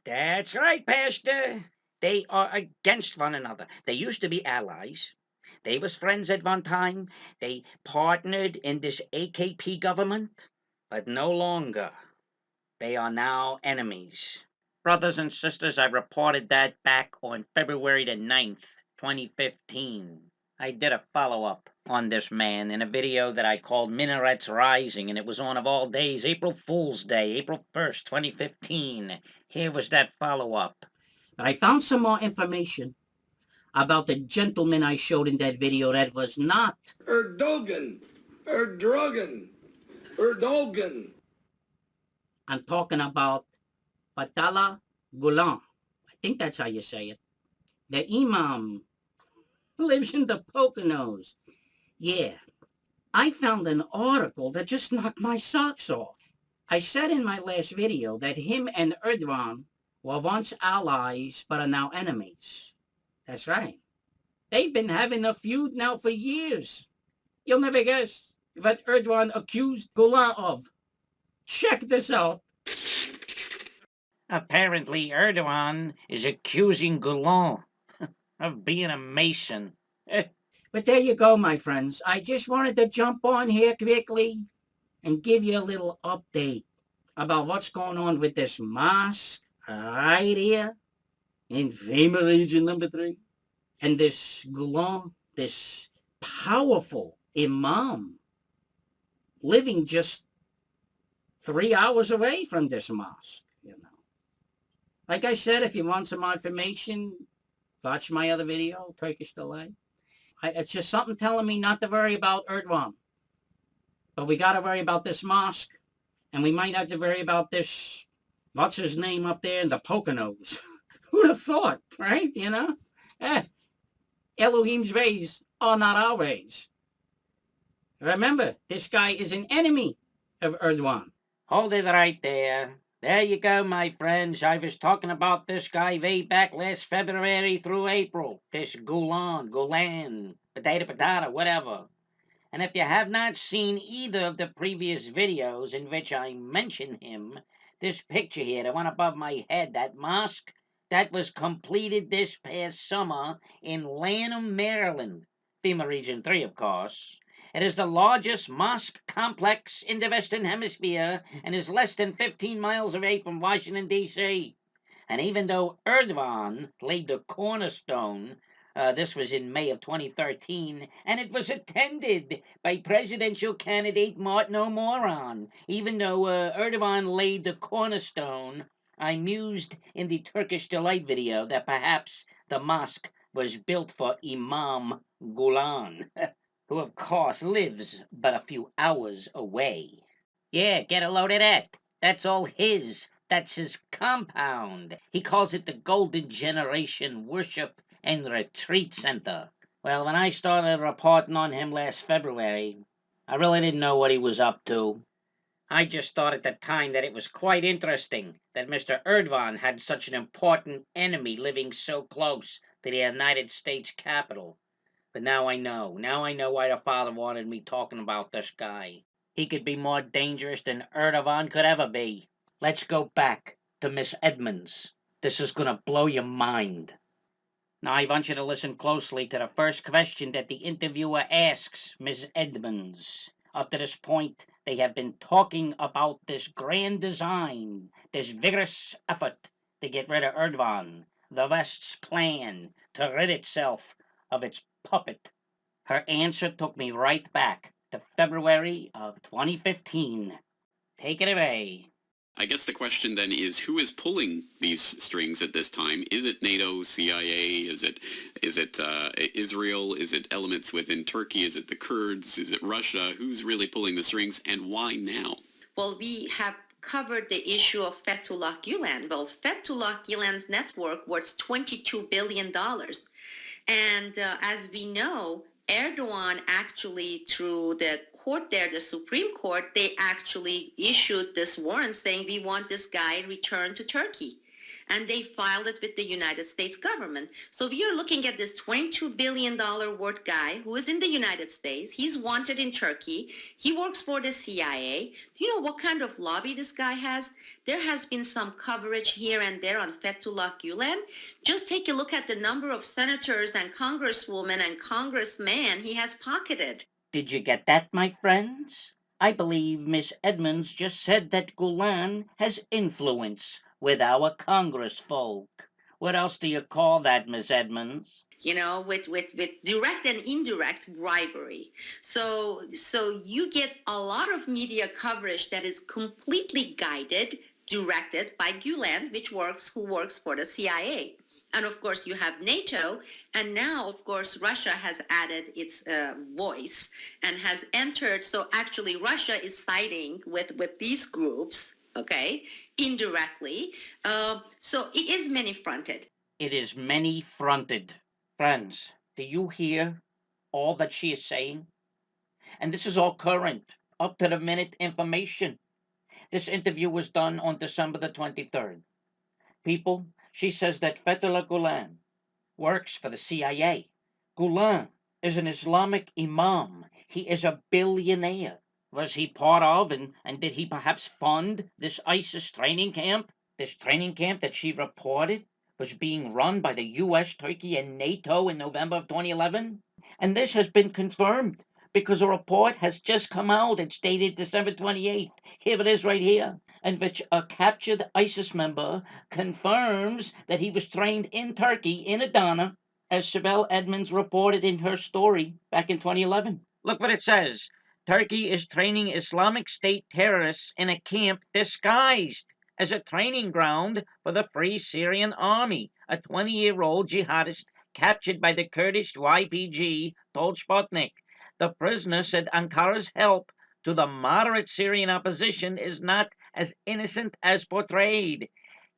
That's right, Pastor. They are against one another. They used to be allies. They was friends at one time. They partnered in this AKP government, but no longer. They are now enemies. Brothers and sisters, I reported that back on February the 9th, 2015. I did a follow-up on this man in a video that I called Minarets Rising, and it was on, of all days, April Fool's Day, April 1st, 2015. Here was that follow-up. But I found some more information about the gentleman I showed in that video that was not ErdoGONE. ErdoGONE. I'm talking about Fethullah Gulen. I think that's how you say it. The imam lives in the Poconos. Yeah, I found an article that just knocked my socks off. I said in my last video that him and Erdogan were once allies but are now enemies. That's right. They've been having a feud now for years. You'll never guess what Erdogan accused Gulen of. Check this out. Apparently, Erdogan is accusing Gulen of being a Mason. But there you go, my friends. I just wanted to jump on here quickly and give you a little update about what's going on with this mosque right here in FEMA region number 3. And this Gulen, this powerful imam, living just 3 hours away from this mosque, you know. Like I said, if you want some more information, watch my other video, Turkish Delay. It's just something telling me not to worry about Erdogan. But we got to worry about this mosque. And we might have to worry about this, what's his name up there in the Poconos. Who'd have thought, right? You know? Elohim's ways are not our ways. Remember, this guy is an enemy of Erdogan. Hold it right there. There you go, my friends. I was talking about this guy way back last February through April. This Gulen, potato, whatever. And if you have not seen either of the previous videos in which I mention him, this picture here, the one above my head, that mosque, that was completed this past summer in Lanham, Maryland, FEMA Region 3, of course. It is the largest mosque complex in the Western Hemisphere and is less than 15 miles away from Washington, D.C. And even though Erdogan laid the cornerstone, this was in May of 2013, and it was attended by presidential candidate Martin O'Moran. Even though Erdogan laid the cornerstone, I mused in the Turkish Delight video that perhaps the mosque was built for Imam Gulen, who of course lives but a few hours away. Yeah, get a load of that. That's all his. That's his compound. He calls it the Golden Generation Worship and Retreat Center. Well, when I started reporting on him last February, I really didn't know what he was up to. I just thought at the time that it was quite interesting that Mr. Erdogan had such an important enemy living so close to the United States Capitol. But now I know why the father wanted me talking about this guy. He could be more dangerous than Erdogan could ever be. Let's go back to Miss Edmonds. This is gonna blow your mind. Now I want you to listen closely to the first question that the interviewer asks Miss Edmonds. Up to this point, they have been talking about this grand design, this vigorous effort to get rid of Erdogan, the West's plan to rid itself of its puppet. Her answer took me right back to February of 2015. Take it away. I guess the question then is, who is pulling these strings at this time? Is it NATO, CIA? Is it Israel? Is it elements within Turkey? Is it the Kurds? Is it Russia? Who's really pulling the strings, and why now? Well, we have covered the issue of Fethullah Gulen. Well, Fethullah Gulen's network was $22 billion. And as we know, Erdogan actually, through the court there, the Supreme Court, they actually issued this warrant saying we want this guy returned to Turkey. And they filed it with the United States government. So we are looking at this $22 billion worth guy who is in the United States. He's wanted in Turkey. He works for the CIA. Do you know what kind of lobby this guy has? There has been some coverage here and there on Fethullah Gulen. Just take a look at the number of senators and congresswomen and congressmen he has pocketed. Did you get that, my friends? I believe Miss Edmonds just said that Gulen has influence with our congressfolk. What else do you call that, Miss Edmonds? You know, with direct and indirect bribery. So you get a lot of media coverage that is completely guided, directed by GULEN, who works for the CIA. And of course, you have NATO, and now, of course, Russia has added its voice and has entered. So actually, Russia is siding with these groups, okay, indirectly. So it is many-fronted. It is many-fronted. Friends, do you hear all that she is saying? And this is all current, up-to-the-minute information. This interview was done on December the 23rd. People, she says that Fethullah Gulen works for the CIA. Gulen is an Islamic imam. He is a billionaire. Was he part of and did he perhaps fund this ISIS training camp? This training camp that she reported was being run by the U.S., Turkey, and NATO in November of 2011? And this has been confirmed because a report has just come out. It's dated December 28th. Here it is right here. In which a captured ISIS member confirms that he was trained in Turkey, in Adana, as SIBEL Edmonds reported in her story back in 2011. Look what it says. Turkey is training Islamic State terrorists in a camp disguised as a training ground for the Free Syrian Army. A 20-year-old jihadist captured by the Kurdish YPG told Sputnik. The prisoner said Ankara's help to the moderate Syrian opposition is not as innocent as portrayed.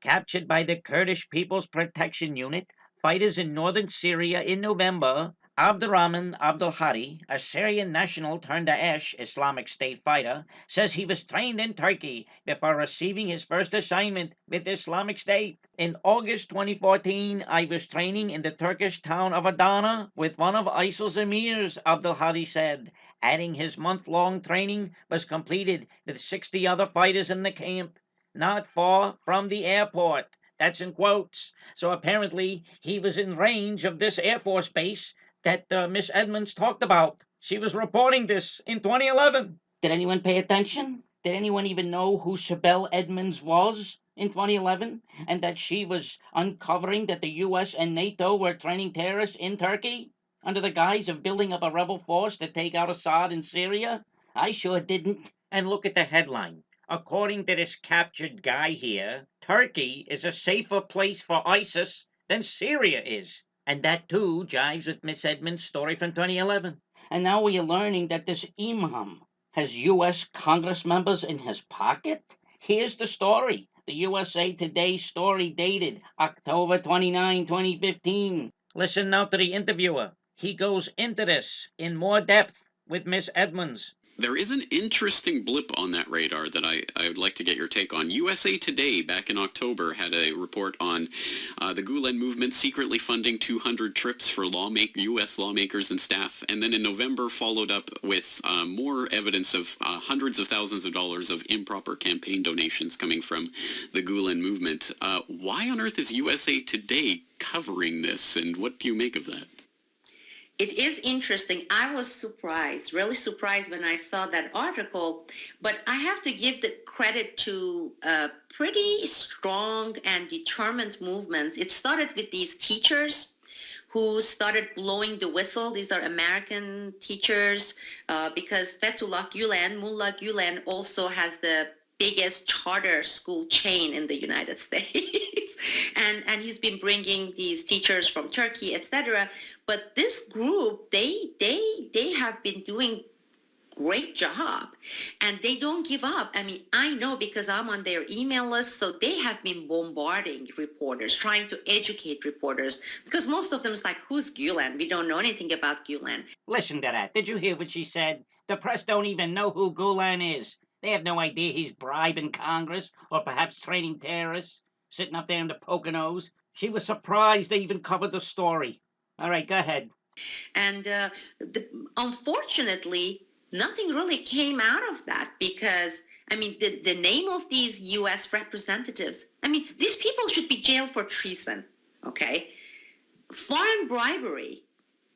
Captured by the Kurdish People's Protection Unit, fighters in northern Syria in November, Abdurrahman Abdulhadi, a Syrian national turned Daesh Islamic State fighter, says he was trained in Turkey before receiving his first assignment with Islamic State. In August 2014, I was training in the Turkish town of Adana with one of ISIL's emirs, Abdulhadi said, adding his month-long training was completed with 60 other fighters in the camp, not far from the airport. That's in quotes. So apparently he was in range of this Air Force base that Miss Edmonds talked about. She was reporting this in 2011. Did anyone pay attention? Did anyone even know who SIBEL Edmonds was in 2011? And that she was uncovering that the U.S. and NATO were training terrorists in Turkey under the guise of building up a rebel force to take out Assad in Syria? I sure didn't. And look at the headline. According to this captured guy here, Turkey is a safer place for ISIS than Syria is. And that too jives with Miss Edmonds' story from 2011. And now we are learning that this imam has U.S. Congress members in his pocket? Here's the story. The USA Today story dated October 29, 2015. Listen now to the interviewer. He goes into this in more depth with Miss Edmonds. There is an interesting blip on that radar that I would like to get your take on. USA Today back in October had a report on the Gulen movement secretly funding 200 trips for U.S. lawmakers and staff, and then in November followed up with more evidence of hundreds of thousands of dollars of improper campaign donations coming from the Gulen movement. Why on earth is USA Today covering this, and what do you make of that? It is interesting. I was surprised, really surprised when I saw that article, but I have to give the credit to pretty strong and determined movements. It started with these teachers who started blowing the whistle. These are American teachers because Fethullah Gulen, Mullah Gulen, also has the biggest charter school chain in the United States. and he's been bringing these teachers from Turkey, etc. But this group, they have been doing great job, and they don't give up. I mean, I know because I'm on their email list, so they have been bombarding reporters, trying to educate reporters, because most of them is like, who's Gulen? We don't know anything about Gulen. Listen to that. Did you hear what she said? The press don't even know who Gulen is. They have no idea he's bribing Congress or perhaps training terrorists, sitting up there in the Poconos. She was surprised they even covered the story. All right, go ahead. And unfortunately, nothing really came out of that because, I mean, the name of these U.S. representatives, I mean, these people should be jailed for treason, okay? Foreign bribery,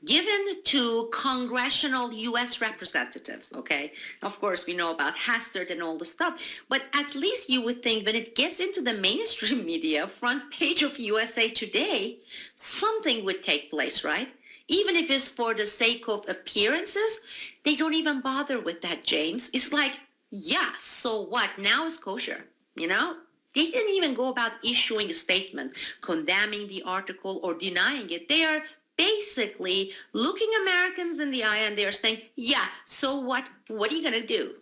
given to congressional U.S. representatives, okay? Of course, we know about Hastert and all the stuff, but at least you would think when it gets into the mainstream media, front page of USA Today, something would take place, right? Even if it's for the sake of appearances, they don't even bother with that, James. It's like, yeah, so what? Now it's kosher, you know? They didn't even go about issuing a statement condemning the article or denying it. They are basically looking Americans in the eye and they're saying, yeah, so what? What are you going to do?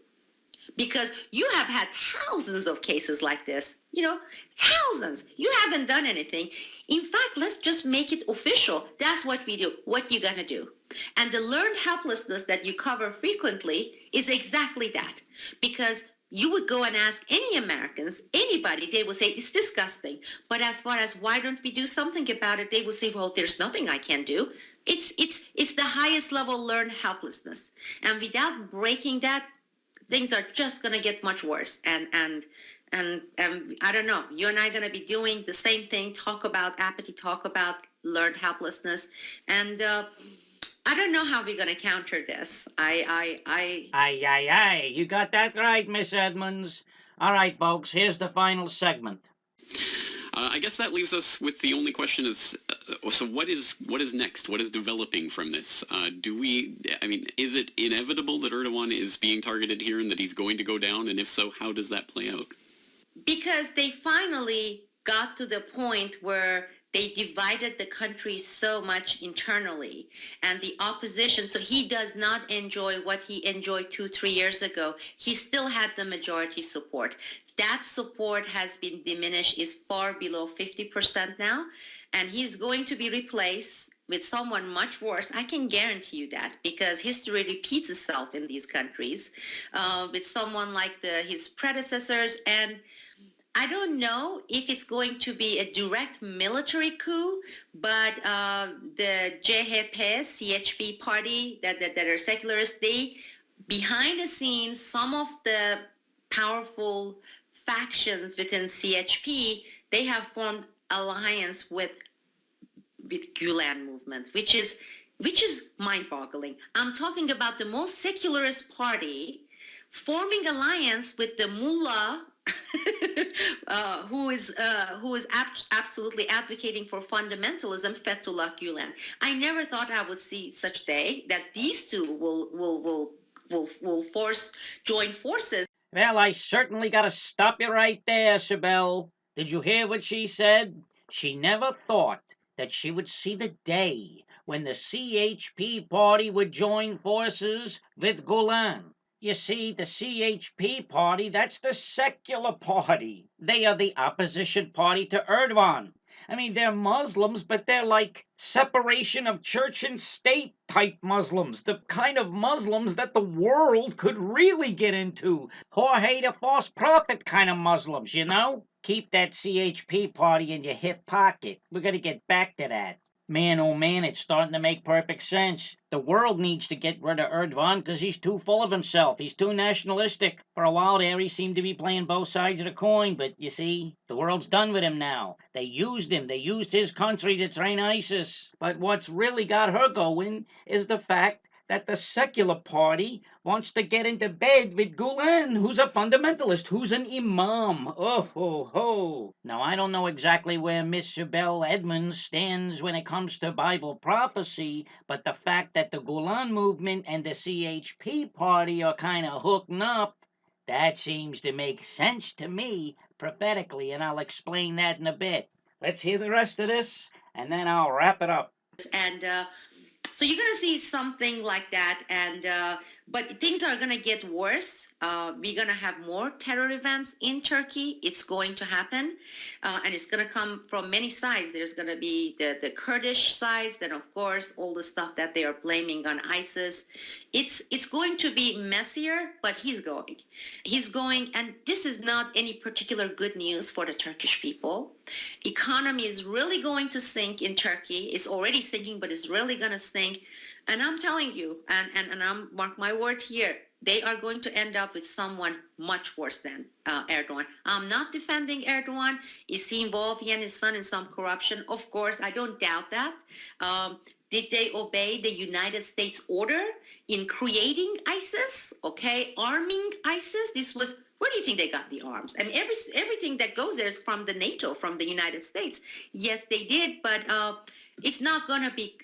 Because you have had thousands of cases like this, you know, thousands. You haven't done anything. In fact, let's just make it official. That's what we do. What you going to do? And the learned helplessness that you cover frequently is exactly that. Because you would go and ask any Americans, anybody, they would say, it's disgusting. But as far as why don't we do something about it, they would say, well, there's nothing I can do. It's the highest level learned helplessness. And without breaking that, things are just going to get much worse. And I don't know, you and I are going to be doing the same thing, talk about apathy, talk about learned helplessness. And I don't know how we're going to counter this. Aye. You got that right, Miss Edmonds. All right, folks, here's the final segment. I guess that leaves us with the only question is, so what is next? What is developing from this? Is it inevitable that Erdogan is being targeted here and that he's going to go down? And if so, how does that play out? Because they finally got to the point where they divided the country so much internally, and the opposition, so he does not enjoy what he enjoyed 2-3 years ago. He still had the majority support. That support has been diminished, is far below 50% now, and he's going to be replaced with someone much worse. I can guarantee you that, because history repeats itself in these countries, with someone like his predecessors. And I don't know if it's going to be a direct military coup, but the CHP party that are secularists, they, behind the scenes, some of the powerful factions within CHP, they have formed alliance with GULEN movement, which is mind-boggling. I'm talking about the most secularist party forming alliance with the mullah who is absolutely advocating for fundamentalism, Fethullah Gülen. I never thought I would see such day that these two will join forces. Well, I certainly got to stop you right there, SIBEL. Did you hear what she said? She never thought that she would see the day when the CHP party would join forces with GULEN. You see, the CHP party, that's the secular party. They are the opposition party to Erdogan. I mean, they're Muslims, but they're like separation of church and state type Muslims. The kind of Muslims that the world could really get into. Jorge the false prophet kind of Muslims, you know? Keep that CHP party in your hip pocket. We're going to get back to that. Man, oh man, it's starting to make perfect sense. The world needs to get rid of Erdogan because he's too full of himself. He's too nationalistic. For a while there, he seemed to be playing both sides of the coin, but you see, the world's done with him now. They used him. They used his country to train ISIS. But what's really got her going is the fact that the secular party wants to get into bed with GULEN, who's a fundamentalist, who's an imam. Oh, ho, ho. Now, I don't know exactly where Miss SIBEL Edmonds stands when it comes to Bible prophecy, but the fact that the GULEN movement and the CHP party are kind of hooking up, that seems to make sense to me prophetically, and I'll explain that in a bit. Let's hear the rest of this, and then I'll wrap it up. And so you're going to see something like that, and but things are going to get worse. We're going to have more terror events in Turkey. It's going to happen, and it's going to come from many sides. There's going to be the Kurdish sides, then of course all the stuff that they are blaming on ISIS. It's going to be messier, but he's going, and this is not any particular good news for the Turkish people. Economy is really going to sink in Turkey. It's already sinking, but it's really going to sink. And I'm telling you, and I'm mark my word here, they are going to end up with someone much worse than Erdogan. I'm not defending Erdogan. Is he involved, he and his son, in some corruption? Of course, I don't doubt that. Did they obey the United States order in creating ISIS? Okay, arming ISIS. This was, where do you think they got the arms? I mean, everything that goes there is from the NATO, from the United States. Yes, they did, but it's not going to be.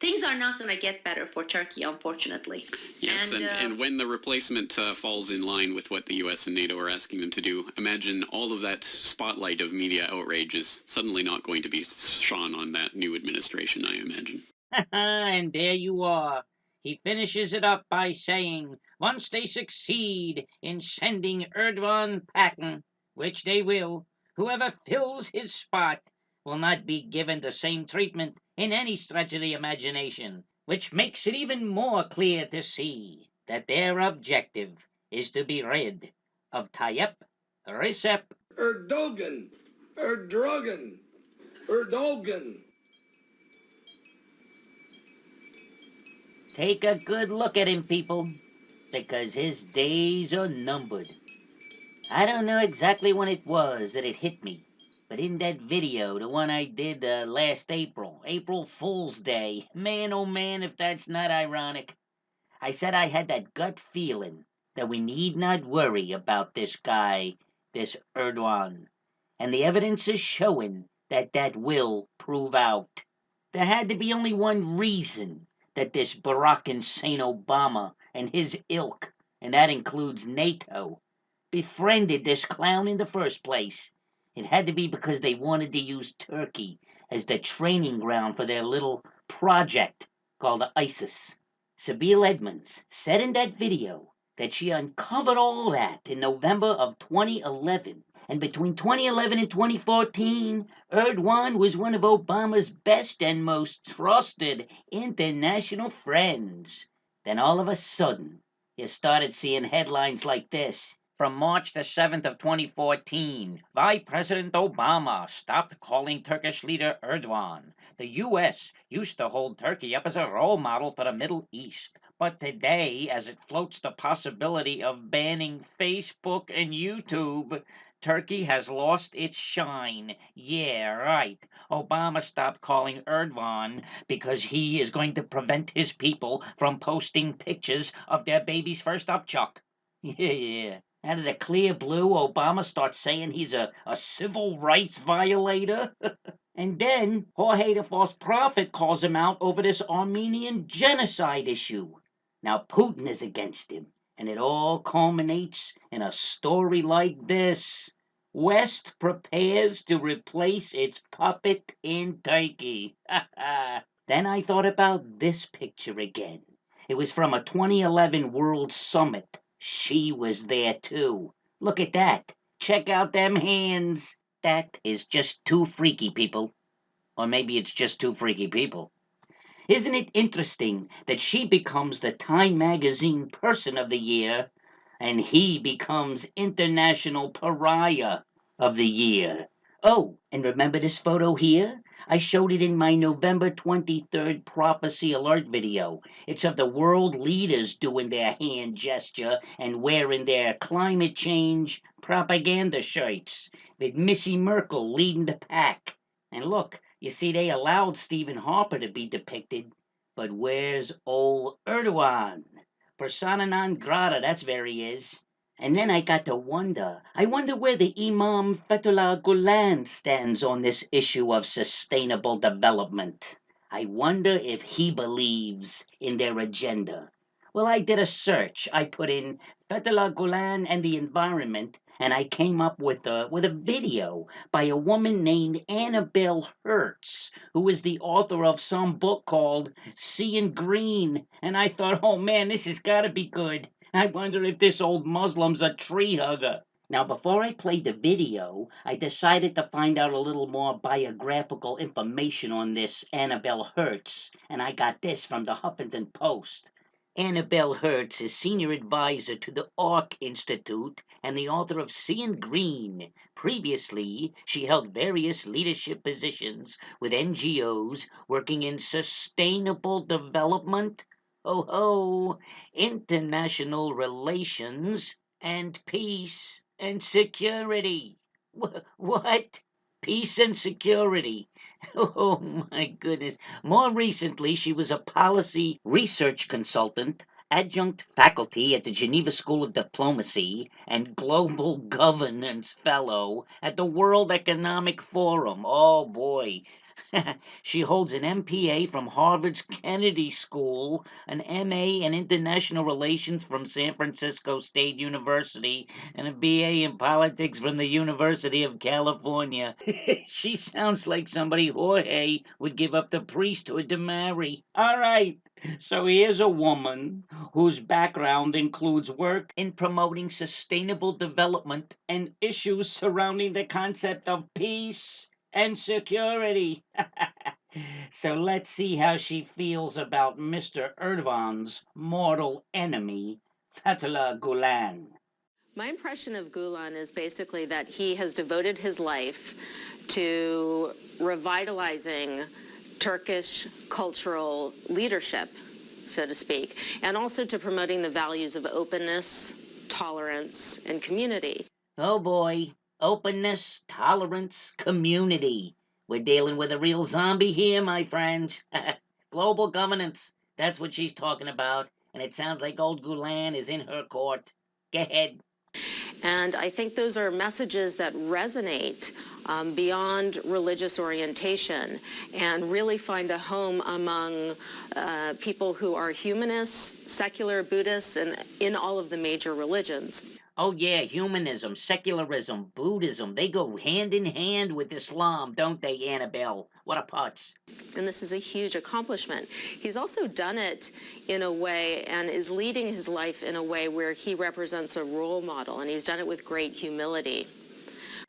Things are not going to get better for Turkey, unfortunately. Yes, and when the replacement falls in line with what the U.S. and NATO are asking them to do, imagine all of that spotlight of media outrage is suddenly not going to be shone on that new administration, I imagine. And there you are. He finishes it up by saying, once they succeed in sending Erdogan packing, which they will, whoever fills his spot will not be given the same treatment in any stretch of the imagination, which makes it even more clear to see that their objective is to be rid of Tayyip Recep Erdogan. Erdogan. Erdogan. Take a good look at him, people, because his days are numbered. I don't know exactly when it was that it hit me, but in that video, the one I did last April Fool's Day, man oh man, if that's not ironic, I said I had that gut feeling that we need not worry about this guy, this Erdogan, and the evidence is showing that that will prove out. There had to be only one reason that this Barack Hussein Obama and his ilk, and that includes NATO, befriended this clown in the first place. It had to be because they wanted to use Turkey as the training ground for their little project called ISIS. SIBEL Edmonds said in that video that she uncovered all that in November of 2011. And between 2011 and 2014, Erdogan was one of Obama's best and most trusted international friends. Then all of a sudden, you started seeing headlines like this. From March the 7th of 2014, Vice President Obama stopped calling Turkish leader Erdogan. The U.S. used to hold Turkey up as a role model for the Middle East. But today, as it floats the possibility of banning Facebook and YouTube, Turkey has lost its shine. Yeah, right. Obama stopped calling Erdogan because he is going to prevent his people from posting pictures of their baby's first upchuck. Yeah. Out of the clear blue, Obama starts saying he's a civil rights violator. And then Jorge the False Prophet calls him out over this Armenian genocide issue. Now Putin is against him. And it all culminates in a story like this. West prepares to replace its puppet in Turkey. Then I thought about this picture again. It was from a 2011 World Summit. She was there too. Look at that. Check out them hands. That is just too freaky, people. Or maybe it's just too freaky people. Isn't it interesting that she becomes the Time Magazine Person of the Year and he becomes International Pariah of the Year? Oh, and remember this photo here? I showed it in my November 23rd Prophecy Alert video. It's of the world leaders doing their hand gesture and wearing their climate change propaganda shirts, with Missy Merkel leading the pack. And look, you see they allowed Stephen Harper to be depicted, but where's old Erdogan? Persona non grata, that's where he is. And then I got to wonder. I wonder where the Imam Fethullah Gulen stands on this issue of sustainable development. I wonder if he believes in their agenda. Well, I did a search. I put in Fethullah Gulen and the environment, and I came up with a video by a woman named Annabelle Hertz, who is the author of some book called Seeing Green. And I thought, oh man, this has got to be good. I wonder if this old Muslim's a tree hugger. Now, before I played the video, I decided to find out a little more biographical information on this Annabelle Hertz, and I got this from the Huffington Post. Annabelle Hertz is senior advisor to the ARC Institute and the author of Seeing Green. Previously, she held various leadership positions with NGOs working in sustainable development, international relations, and peace and security. What? Peace and security. Oh my goodness. More recently, she was a policy research consultant, adjunct faculty at the Geneva School of Diplomacy, and global governance fellow at the World Economic Forum. Oh boy. She holds an MPA from Harvard's Kennedy School, an MA in International Relations from San Francisco State University, and a BA in Politics from the University of California. She sounds like somebody Jorge would give up the priesthood to marry. All right, so here's a woman whose background includes work in promoting sustainable development and issues surrounding the concept of peace and security. So let's see how she feels about Mr. Erdogan's mortal enemy, Fethullah Gulen. My impression of Gulen is basically that he has devoted his life to revitalizing Turkish cultural leadership, so to speak, and also to promoting the values of openness, tolerance, and community. Oh boy, openness, tolerance, community. We're dealing with a real zombie here, my friends. Global governance, that's what she's talking about, and it sounds like old Gulen is in her court. Go ahead. And I think those are messages that resonate beyond religious orientation and really find a home among people who are humanists, secular Buddhists, and in all of the major religions. Oh yeah, humanism, secularism, Buddhism, they go hand in hand with Islam, don't they, Annabelle? What a putz. And this is a huge accomplishment. He's also done it in a way and is leading his life in a way where he represents a role model, and he's done it with great humility.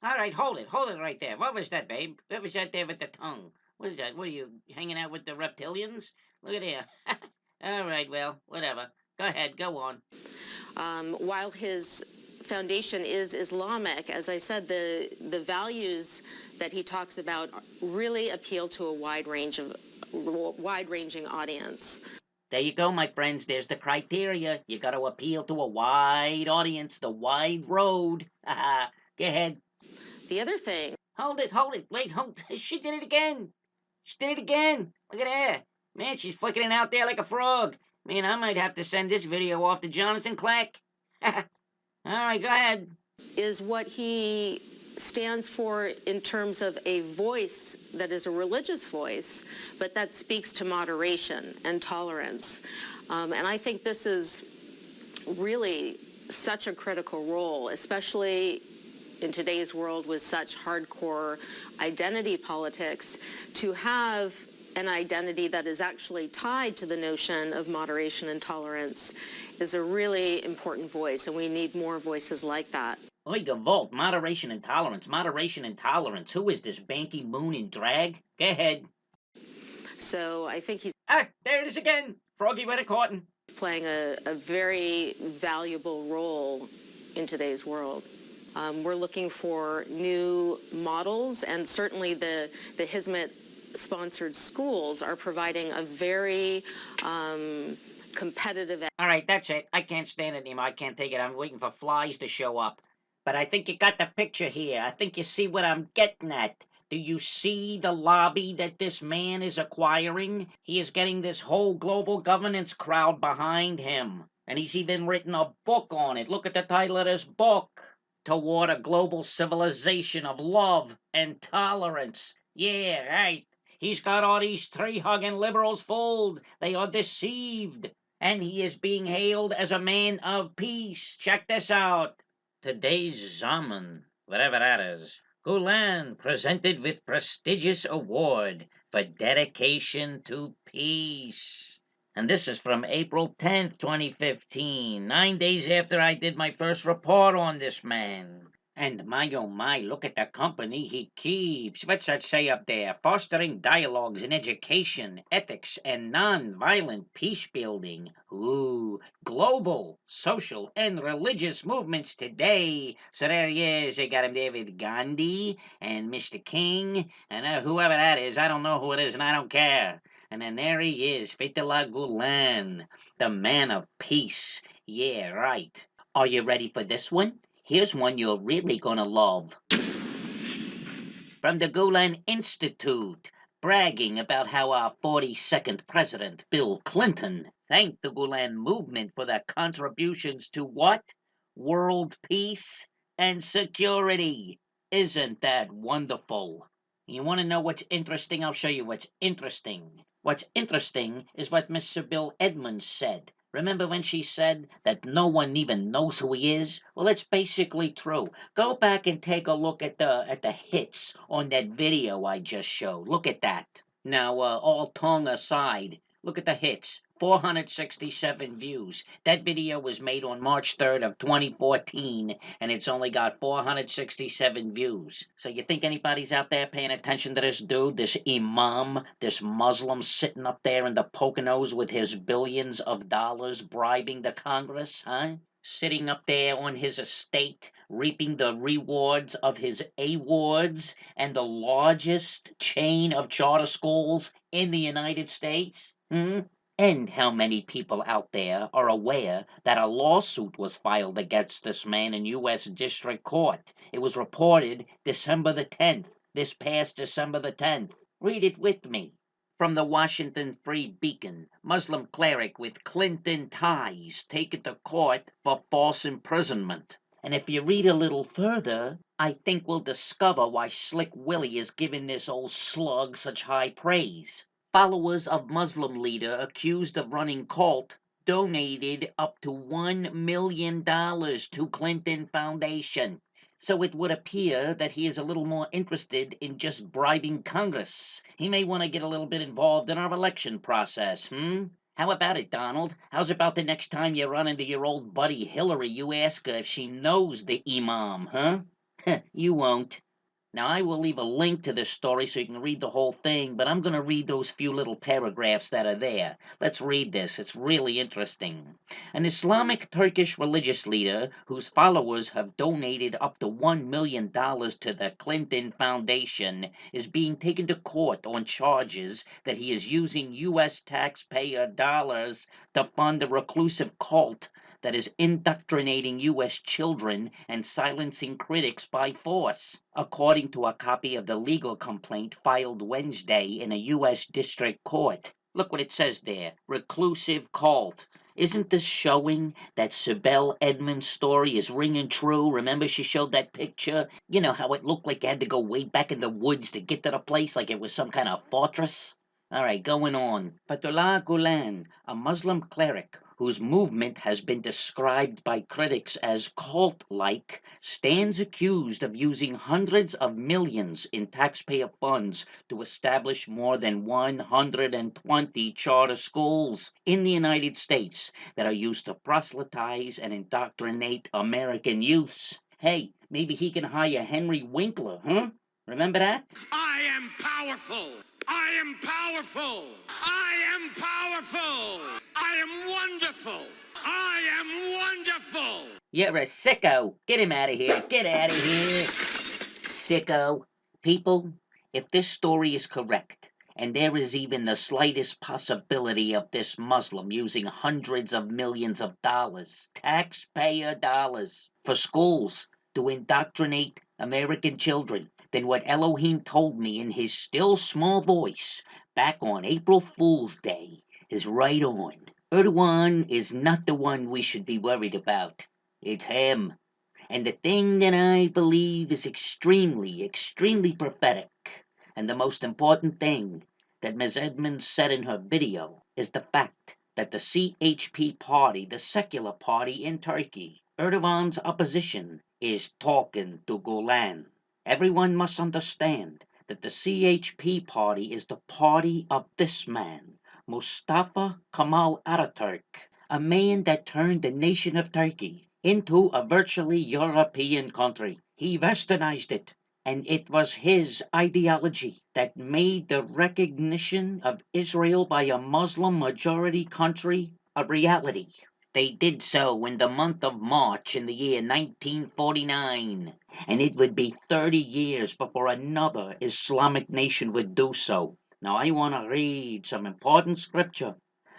All right, hold it right there. What was that, babe? What was that there with the tongue? What is that? What are you, hanging out with the reptilians? Look at there. All right, well, whatever. Go ahead, go on. While his foundation is Islamic, as I said, the values that he talks about really appeal to a wide-ranging audience. There you go, my friends. There's the criteria. You got to appeal to a wide audience, the wide road. Go ahead. The other thing... Hold it. Wait, hold. She did it again. Look at her. Man, she's flicking it out there like a frog. Man, I might have to send this video off to Jonathan Clack. All right, go ahead. Is what he stands for in terms of a voice that is a religious voice, but that speaks to moderation and tolerance. And I think this is really such a critical role, especially in today's world with such hardcore identity politics, to have an identity that is actually tied to the notion of moderation and tolerance is a really important voice, and we need more voices like that. Oiga Volt, moderation and tolerance. Who is this, Ban Ki-moon in drag? Go ahead. So I think he's There it is again. Froggy with a cotton. playing a very valuable role in today's world. We're looking for new models, and certainly the Hizmet-sponsored schools are providing a very competitive... All right, that's it. I can't stand it anymore. I can't take it. I'm waiting for flies to show up. But I think you got the picture here. I think you see what I'm getting at. Do you see the lobby that this man is acquiring? He is getting this whole global governance crowd behind him. And he's even written a book on it. Look at the title of this book. Toward a Global Civilization of Love and Tolerance. Yeah, right. He's got all these tree-hugging liberals fooled. They are deceived. And he is being hailed as a man of peace. Check this out. Today's Zaman, whatever that is, Gulen presented with prestigious award for dedication to peace. And this is from April 10th, 2015, 9 days after I did my first report on this man. And my oh my, look at the company he keeps. What's that say up there? Fostering dialogues in education, ethics, and non-violent peace building. Ooh, global, social, and religious movements today. So there he is. They got him there with Gandhi and Mr. King and whoever that is. I don't know who it is, and I don't care. And then there he is, Fethullah Gulen, the man of peace. Yeah, right. Are you ready for this one? Here's one you're really gonna love. From the Gulen Institute, bragging about how our 42nd president, Bill Clinton, thanked the Gulen movement for their contributions to what? World peace and security. Isn't that wonderful? You want to know what's interesting? I'll show you what's interesting. What's interesting is what Miss SIBEL Edmonds said. Remember when she said that no one even knows who he is? Well, it's basically true. Go back and take a look at the hits on that video I just showed. Look at that. Now, all tongue aside, look at the hits. 467 views. That video was made on March 3rd of 2014, and it's only got 467 views. So you think anybody's out there paying attention to this dude, this imam, this Muslim sitting up there in the Poconos with his billions of dollars bribing the Congress, huh? Sitting up there on his estate, reaping the rewards of his awards and the largest chain of charter schools in the United States? And how many people out there are aware that a lawsuit was filed against this man in U.S. District Court? It was reported December the 10th, this past December the 10th. Read it with me. From the Washington Free Beacon, Muslim cleric with Clinton ties taken to court for false imprisonment. And if you read a little further, I think we'll discover why Slick Willie is giving this old slug such high praise. Followers of Muslim leader accused of running cult donated up to $1 million to Clinton Foundation. So it would appear that he is a little more interested in just bribing Congress. He may want to get a little bit involved in our election process, How about it, Donald? How's about the next time you run into your old buddy Hillary, you ask her if she knows the imam, huh? You won't. Now, I will leave a link to this story so you can read the whole thing, but I'm going to read those few little paragraphs that are there. Let's read this. It's really interesting. An Islamic Turkish religious leader whose followers have donated up to $1 million to the Clinton Foundation is being taken to court on charges that he is using U.S. taxpayer dollars to fund a reclusive cult that is indoctrinating U.S. children and silencing critics by force, according to a copy of the legal complaint filed Wednesday in a U.S. district court. Look what it says there, reclusive cult. Isn't this showing that SIBEL Edmonds' story is ringing true? Remember she showed that picture? You know how it looked like you had to go way back in the woods to get to the place, like it was some kind of fortress? All right, going on. Fethullah Gulen, a Muslim cleric whose movement has been described by critics as cult-like, stands accused of using hundreds of millions in taxpayer funds to establish more than 120 charter schools in the United States that are used to proselytize and indoctrinate American youths. Hey, maybe he can hire Henry Winkler, huh? Remember that? I am powerful. I am powerful. I am powerful. I am wonderful. I am wonderful. You're a sicko. Get him out of here. Get out of here. Sicko. People, if this story is correct, and there is even the slightest possibility of this Muslim using hundreds of millions of dollars, taxpayer dollars, for schools to indoctrinate American children, then what Elohim told me in his still small voice back on April Fool's Day is right on. Erdogan is not the one we should be worried about. It's him. And the thing that I believe is extremely, extremely prophetic, and the most important thing that Ms. Edmonds said in her video, is the fact that the CHP party, the secular party in Turkey, Erdogan's opposition, is talking to Gulen. Everyone must understand that the CHP party is the party of this man, Mustafa Kemal Ataturk, a man that turned the nation of Turkey into a virtually European country. He westernized it, and it was his ideology that made the recognition of Israel by a Muslim-majority country a reality. They did so in the month of March in the year 1949, and it would be 30 years before another Islamic nation would do so. Now I want to read some important scripture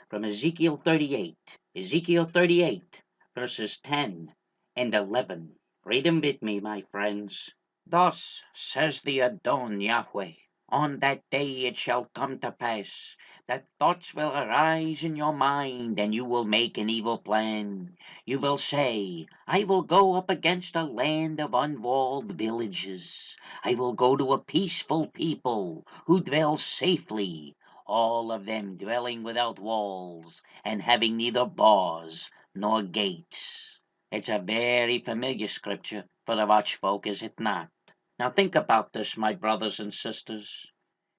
from Ezekiel 38. Ezekiel 38, verses 10 and 11. Read them with me, my friends. Thus says the Adon Yahweh, On that day it shall come to pass that thoughts will arise in your mind, and you will make an evil plan. You will say, I will go up against a land of unwalled villages. I will go to a peaceful people who dwell safely, all of them dwelling without walls, and having neither bars nor gates. It's a very familiar scripture for the watch folk, is it not? Now think about this, my brothers and sisters.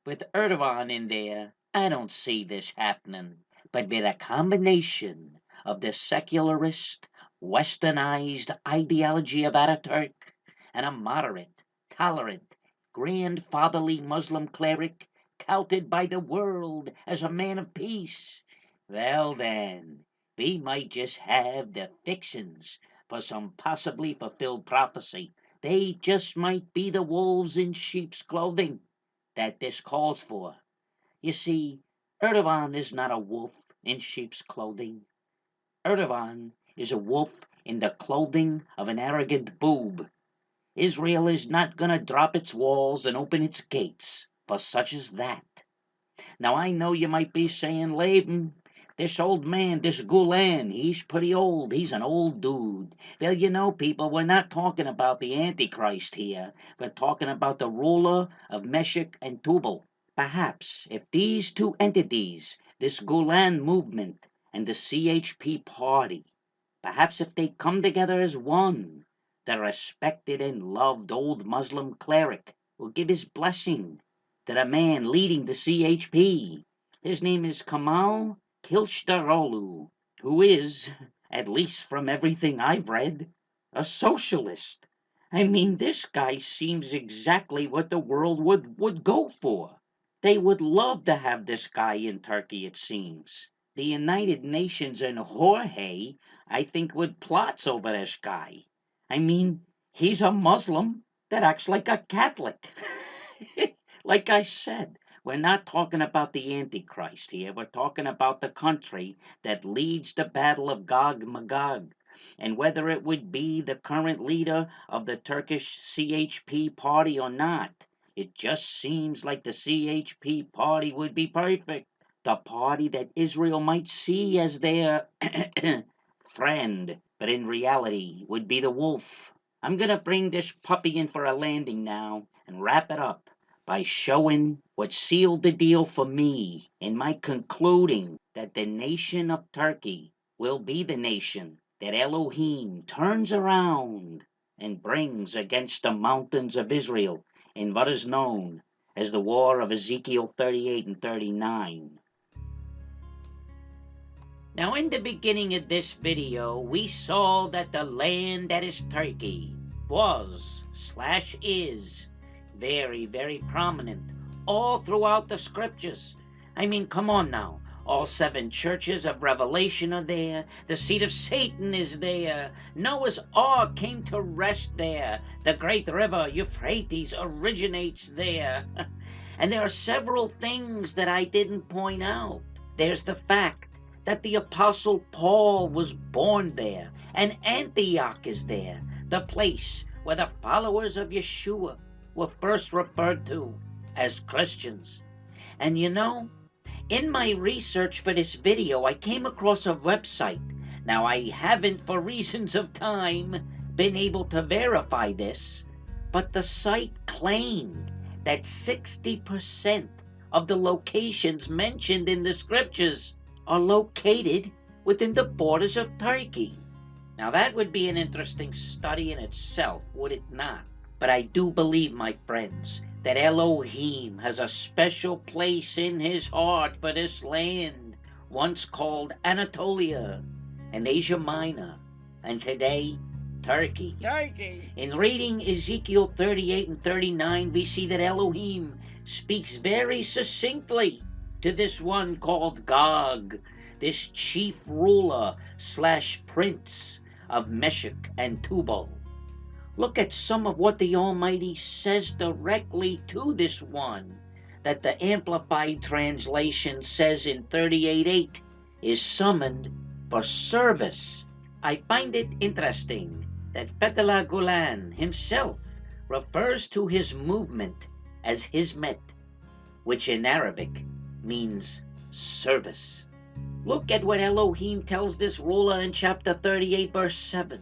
With Erdogan in there, I don't see this happening. But with a combination of the secularist, westernized ideology of Ataturk and a moderate, tolerant, grandfatherly Muslim cleric touted by the world as a man of peace, well then, we might just have the fixins for some possibly fulfilled prophecy. They just might be the wolves in sheep's clothing that this calls for. You see, Erdogan is not a wolf in sheep's clothing. Erdogan is a wolf in the clothing of an arrogant boob. Israel is not going to drop its walls and open its gates for such as that. Now I know you might be saying, Laban, this old man, this GULEN, he's pretty old. He's an old dude. Well, you know, people, we're not talking about the Antichrist here. We're talking about the ruler of Meshech and Tubal. Perhaps if these two entities, this GULEN movement and the CHP party, perhaps if they come together as one, the respected and loved old Muslim cleric will give his blessing to the man leading the CHP. His name is Kemal Kılıçdaroğlu, who is, at least from everything I've read, a socialist. I mean, this guy seems exactly what the world would go for. They would love to have this guy in Turkey, it seems. The United Nations and Jorge, I think, would plots over this guy. I mean, he's a Muslim that acts like a Catholic. Like I said, we're not talking about the Antichrist here. We're talking about the country that leads the battle of Gog and Magog. And whether it would be the current leader of the Turkish CHP party or not, it just seems like the CHP party would be perfect. The party that Israel might see as their friend, but in reality would be the wolf. I'm going to bring this puppy in for a landing now and wrap it up by showing what sealed the deal for me in my concluding that the nation of Turkey will be the nation that Elohim turns around and brings against the mountains of Israel in what is known as the War of Ezekiel 38 and 39. Now, in the beginning of this video, we saw that the land that is Turkey was/is very, very prominent all throughout the scriptures. I mean, come on now. All 7 churches of Revelation are there. The seat of Satan is there. Noah's Ark came to rest there. The great river Euphrates originates there. And there are several things that I didn't point out. There's the fact that the Apostle Paul was born there, and Antioch is there, the place where the followers of Yeshua were first referred to as Christians. And you know, in my research for this video, I came across a website. Now, I haven't, for reasons of time, been able to verify this, but the site claimed that 60% of the locations mentioned in the scriptures are located within the borders of Turkey. Now, that would be an interesting study in itself, would it not? But I do believe, my friends, that Elohim has a special place in his heart for this land, once called Anatolia and Asia Minor, and today, Turkey. In reading Ezekiel 38 and 39, we see that Elohim speaks very succinctly to this one called Gog, this chief ruler/prince of Meshech and Tubal. Look at some of what the Almighty says directly to this one, that the Amplified Translation says in 38:8 is summoned for service. I find it interesting that Fethullah Gulen himself refers to his movement as Hizmet, which in Arabic means service. Look at what Elohim tells this ruler in chapter 38, verse 7.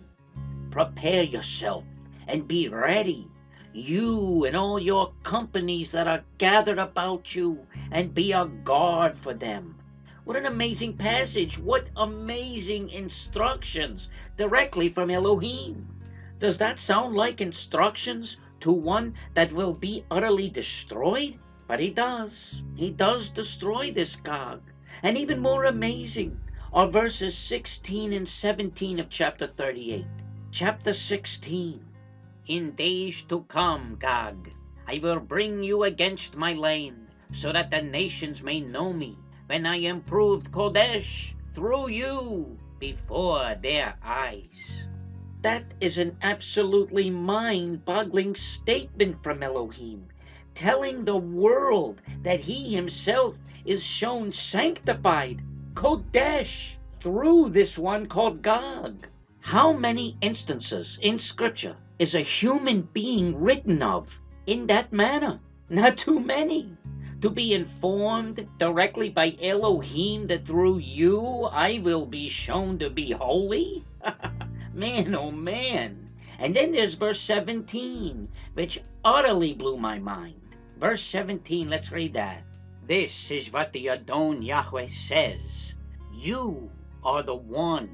Prepare yourself and be ready, you and all your companies that are gathered about you, and be a guard for them. What an amazing passage. What amazing instructions directly from Elohim. Does that sound like instructions to one that will be utterly destroyed? But he does. He does destroy this Gog. And even more amazing are verses 16 and 17 of chapter 38. Chapter 16. In days to come, Gog, I will bring you against my land, so that the nations may know me, when I am proved Kodesh through you before their eyes. That is an absolutely mind-boggling statement from Elohim, telling the world that he himself is shown sanctified, Kodesh, through this one called Gog. How many instances in Scripture is a human being written of in that manner? Not too many. To be informed directly by Elohim that through you I will be shown to be holy? Man, oh man. And then there's verse 17, which utterly blew my mind. Verse 17, let's read that. This is what the Adon Yahweh says. You are the one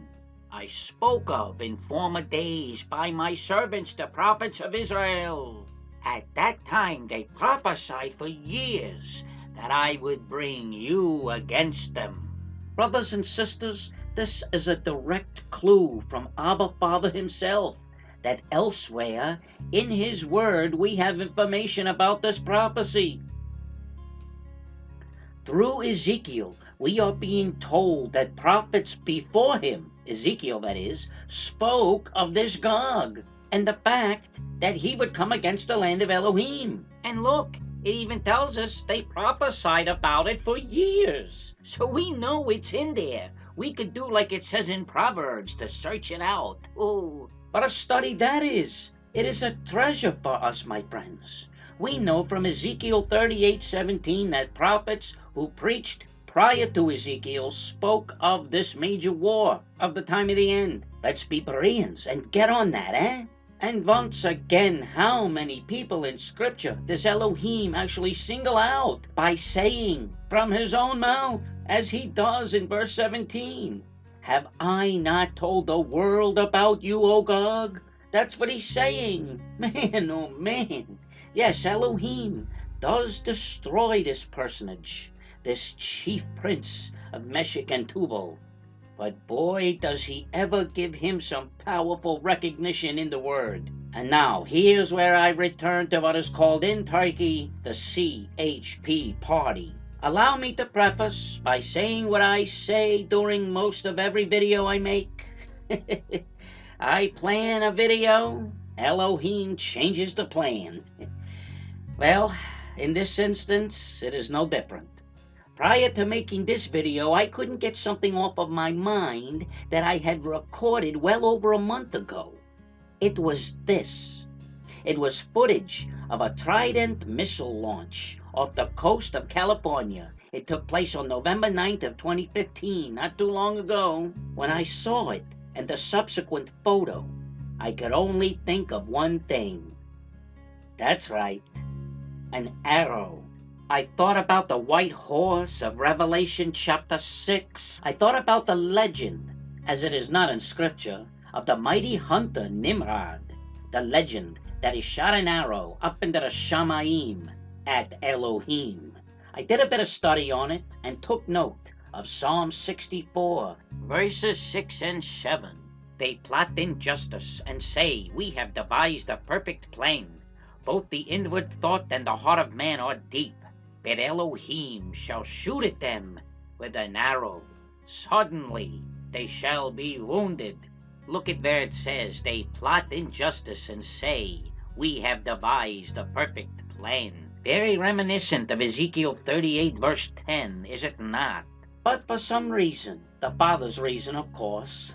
I spoke of in former days by my servants, the prophets of Israel. At that time they prophesied for years that I would bring you against them. Brothers and sisters, this is a direct clue from Abba Father himself, that elsewhere in his word we have information about this prophecy. Through Ezekiel, we are being told that prophets before him, Ezekiel that is, spoke of this Gog and the fact that he would come against the land of Elohim. And look, it even tells us they prophesied about it for years. So we know it's in there. We could do like it says in Proverbs to search it out. Oh, what a study that is. It is a treasure for us, my friends. We know from Ezekiel 38:17 that prophets who preached prior to Ezekiel spoke of this major war of the time of the end. Let's be Bereans and get on that, eh? And once again, how many people in Scripture does Elohim actually single out by saying from his own mouth, as he does in verse 17, have I not told the world about you, O Gog? That's what he's saying. Man, oh man. Yes, Elohim does destroy this personage, this chief prince of Meshech and Tubal. But boy, does he ever give him some powerful recognition in the word. And now, here's where I return to what is called in Turkey the CHP party. Allow me to preface by saying what I say during most of every video I make. I plan a video, Elohim changes the plan. Well, in this instance, it is no different. Prior to making this video, I couldn't get something off of my mind that I had recorded well over a month ago. It was this. It was footage of a Trident missile launch off the coast of California. It took place on November 9th of 2015, not too long ago. When I saw it and the subsequent photo, I could only think of one thing. That's right, an arrow. I thought about the white horse of Revelation chapter 6. I thought about the legend, as it is not in Scripture, of the mighty hunter Nimrod, the legend that he shot an arrow up into the Shamayim at Elohim. I did a bit of study on it and took note of Psalm 64, verses 6 and 7. They plot injustice and say, we have devised a perfect plan. Both the inward thought and the heart of man are deep. But Elohim shall shoot at them with an arrow. Suddenly they shall be wounded. Look at where it says, they plot injustice and say, we have devised a perfect plan. Very reminiscent of Ezekiel 38 verse 10, is it not? But for some reason, the Father's reason of course,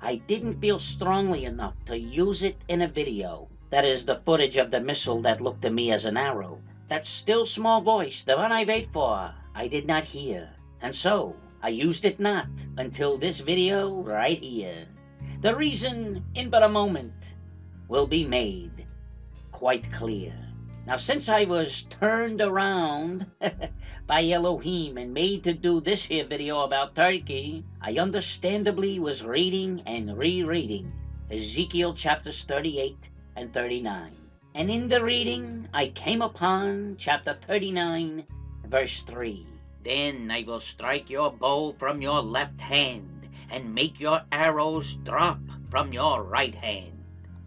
I didn't feel strongly enough to use it in a video. That is the footage of the missile that looked to me as an arrow. That still small voice, the one I wait for, I did not hear. And so, I used it not until this video right here. The reason, in but a moment, will be made quite clear. Now, since I was turned around by Elohim and made to do this here video about Turkey, I understandably was reading and rereading Ezekiel chapters 38 and 39. And in the reading, I came upon chapter 39, verse 3. Then I will strike your bow from your left hand and make your arrows drop from your right hand.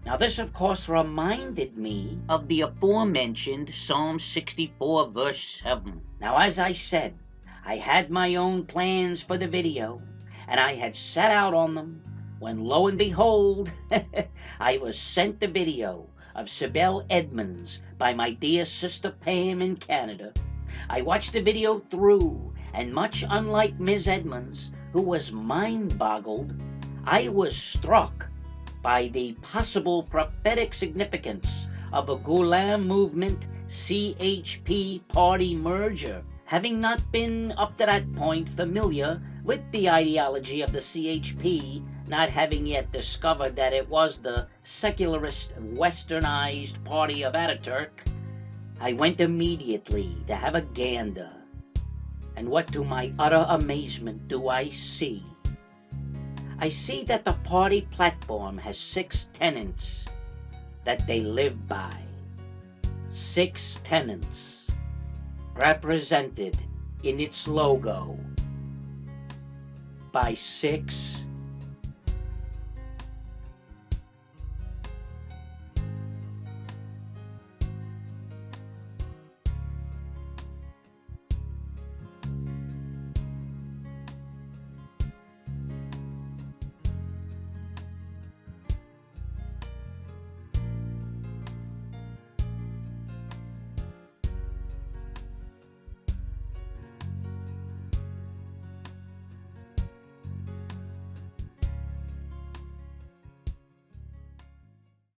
Now this of course reminded me of the aforementioned Psalm 64 verse 7. Now as I said, I had my own plans for the video and I had set out on them when lo and behold, I was sent the video of SIBEL EDMONDS by my dear sister Pam in Canada. I watched the video through and much unlike Ms. Edmonds, who was mind-boggled, I was struck by the possible prophetic significance of a GULEN movement CHP party merger, having not been up to that point familiar with the ideology of the CHP, not having yet discovered that it was the secularist westernized party of Ataturk. I went immediately to have a gander, and what to my utter amazement do I see? I see that the party platform has 6 tenets that they live by. 6 tenets represented in its logo by 6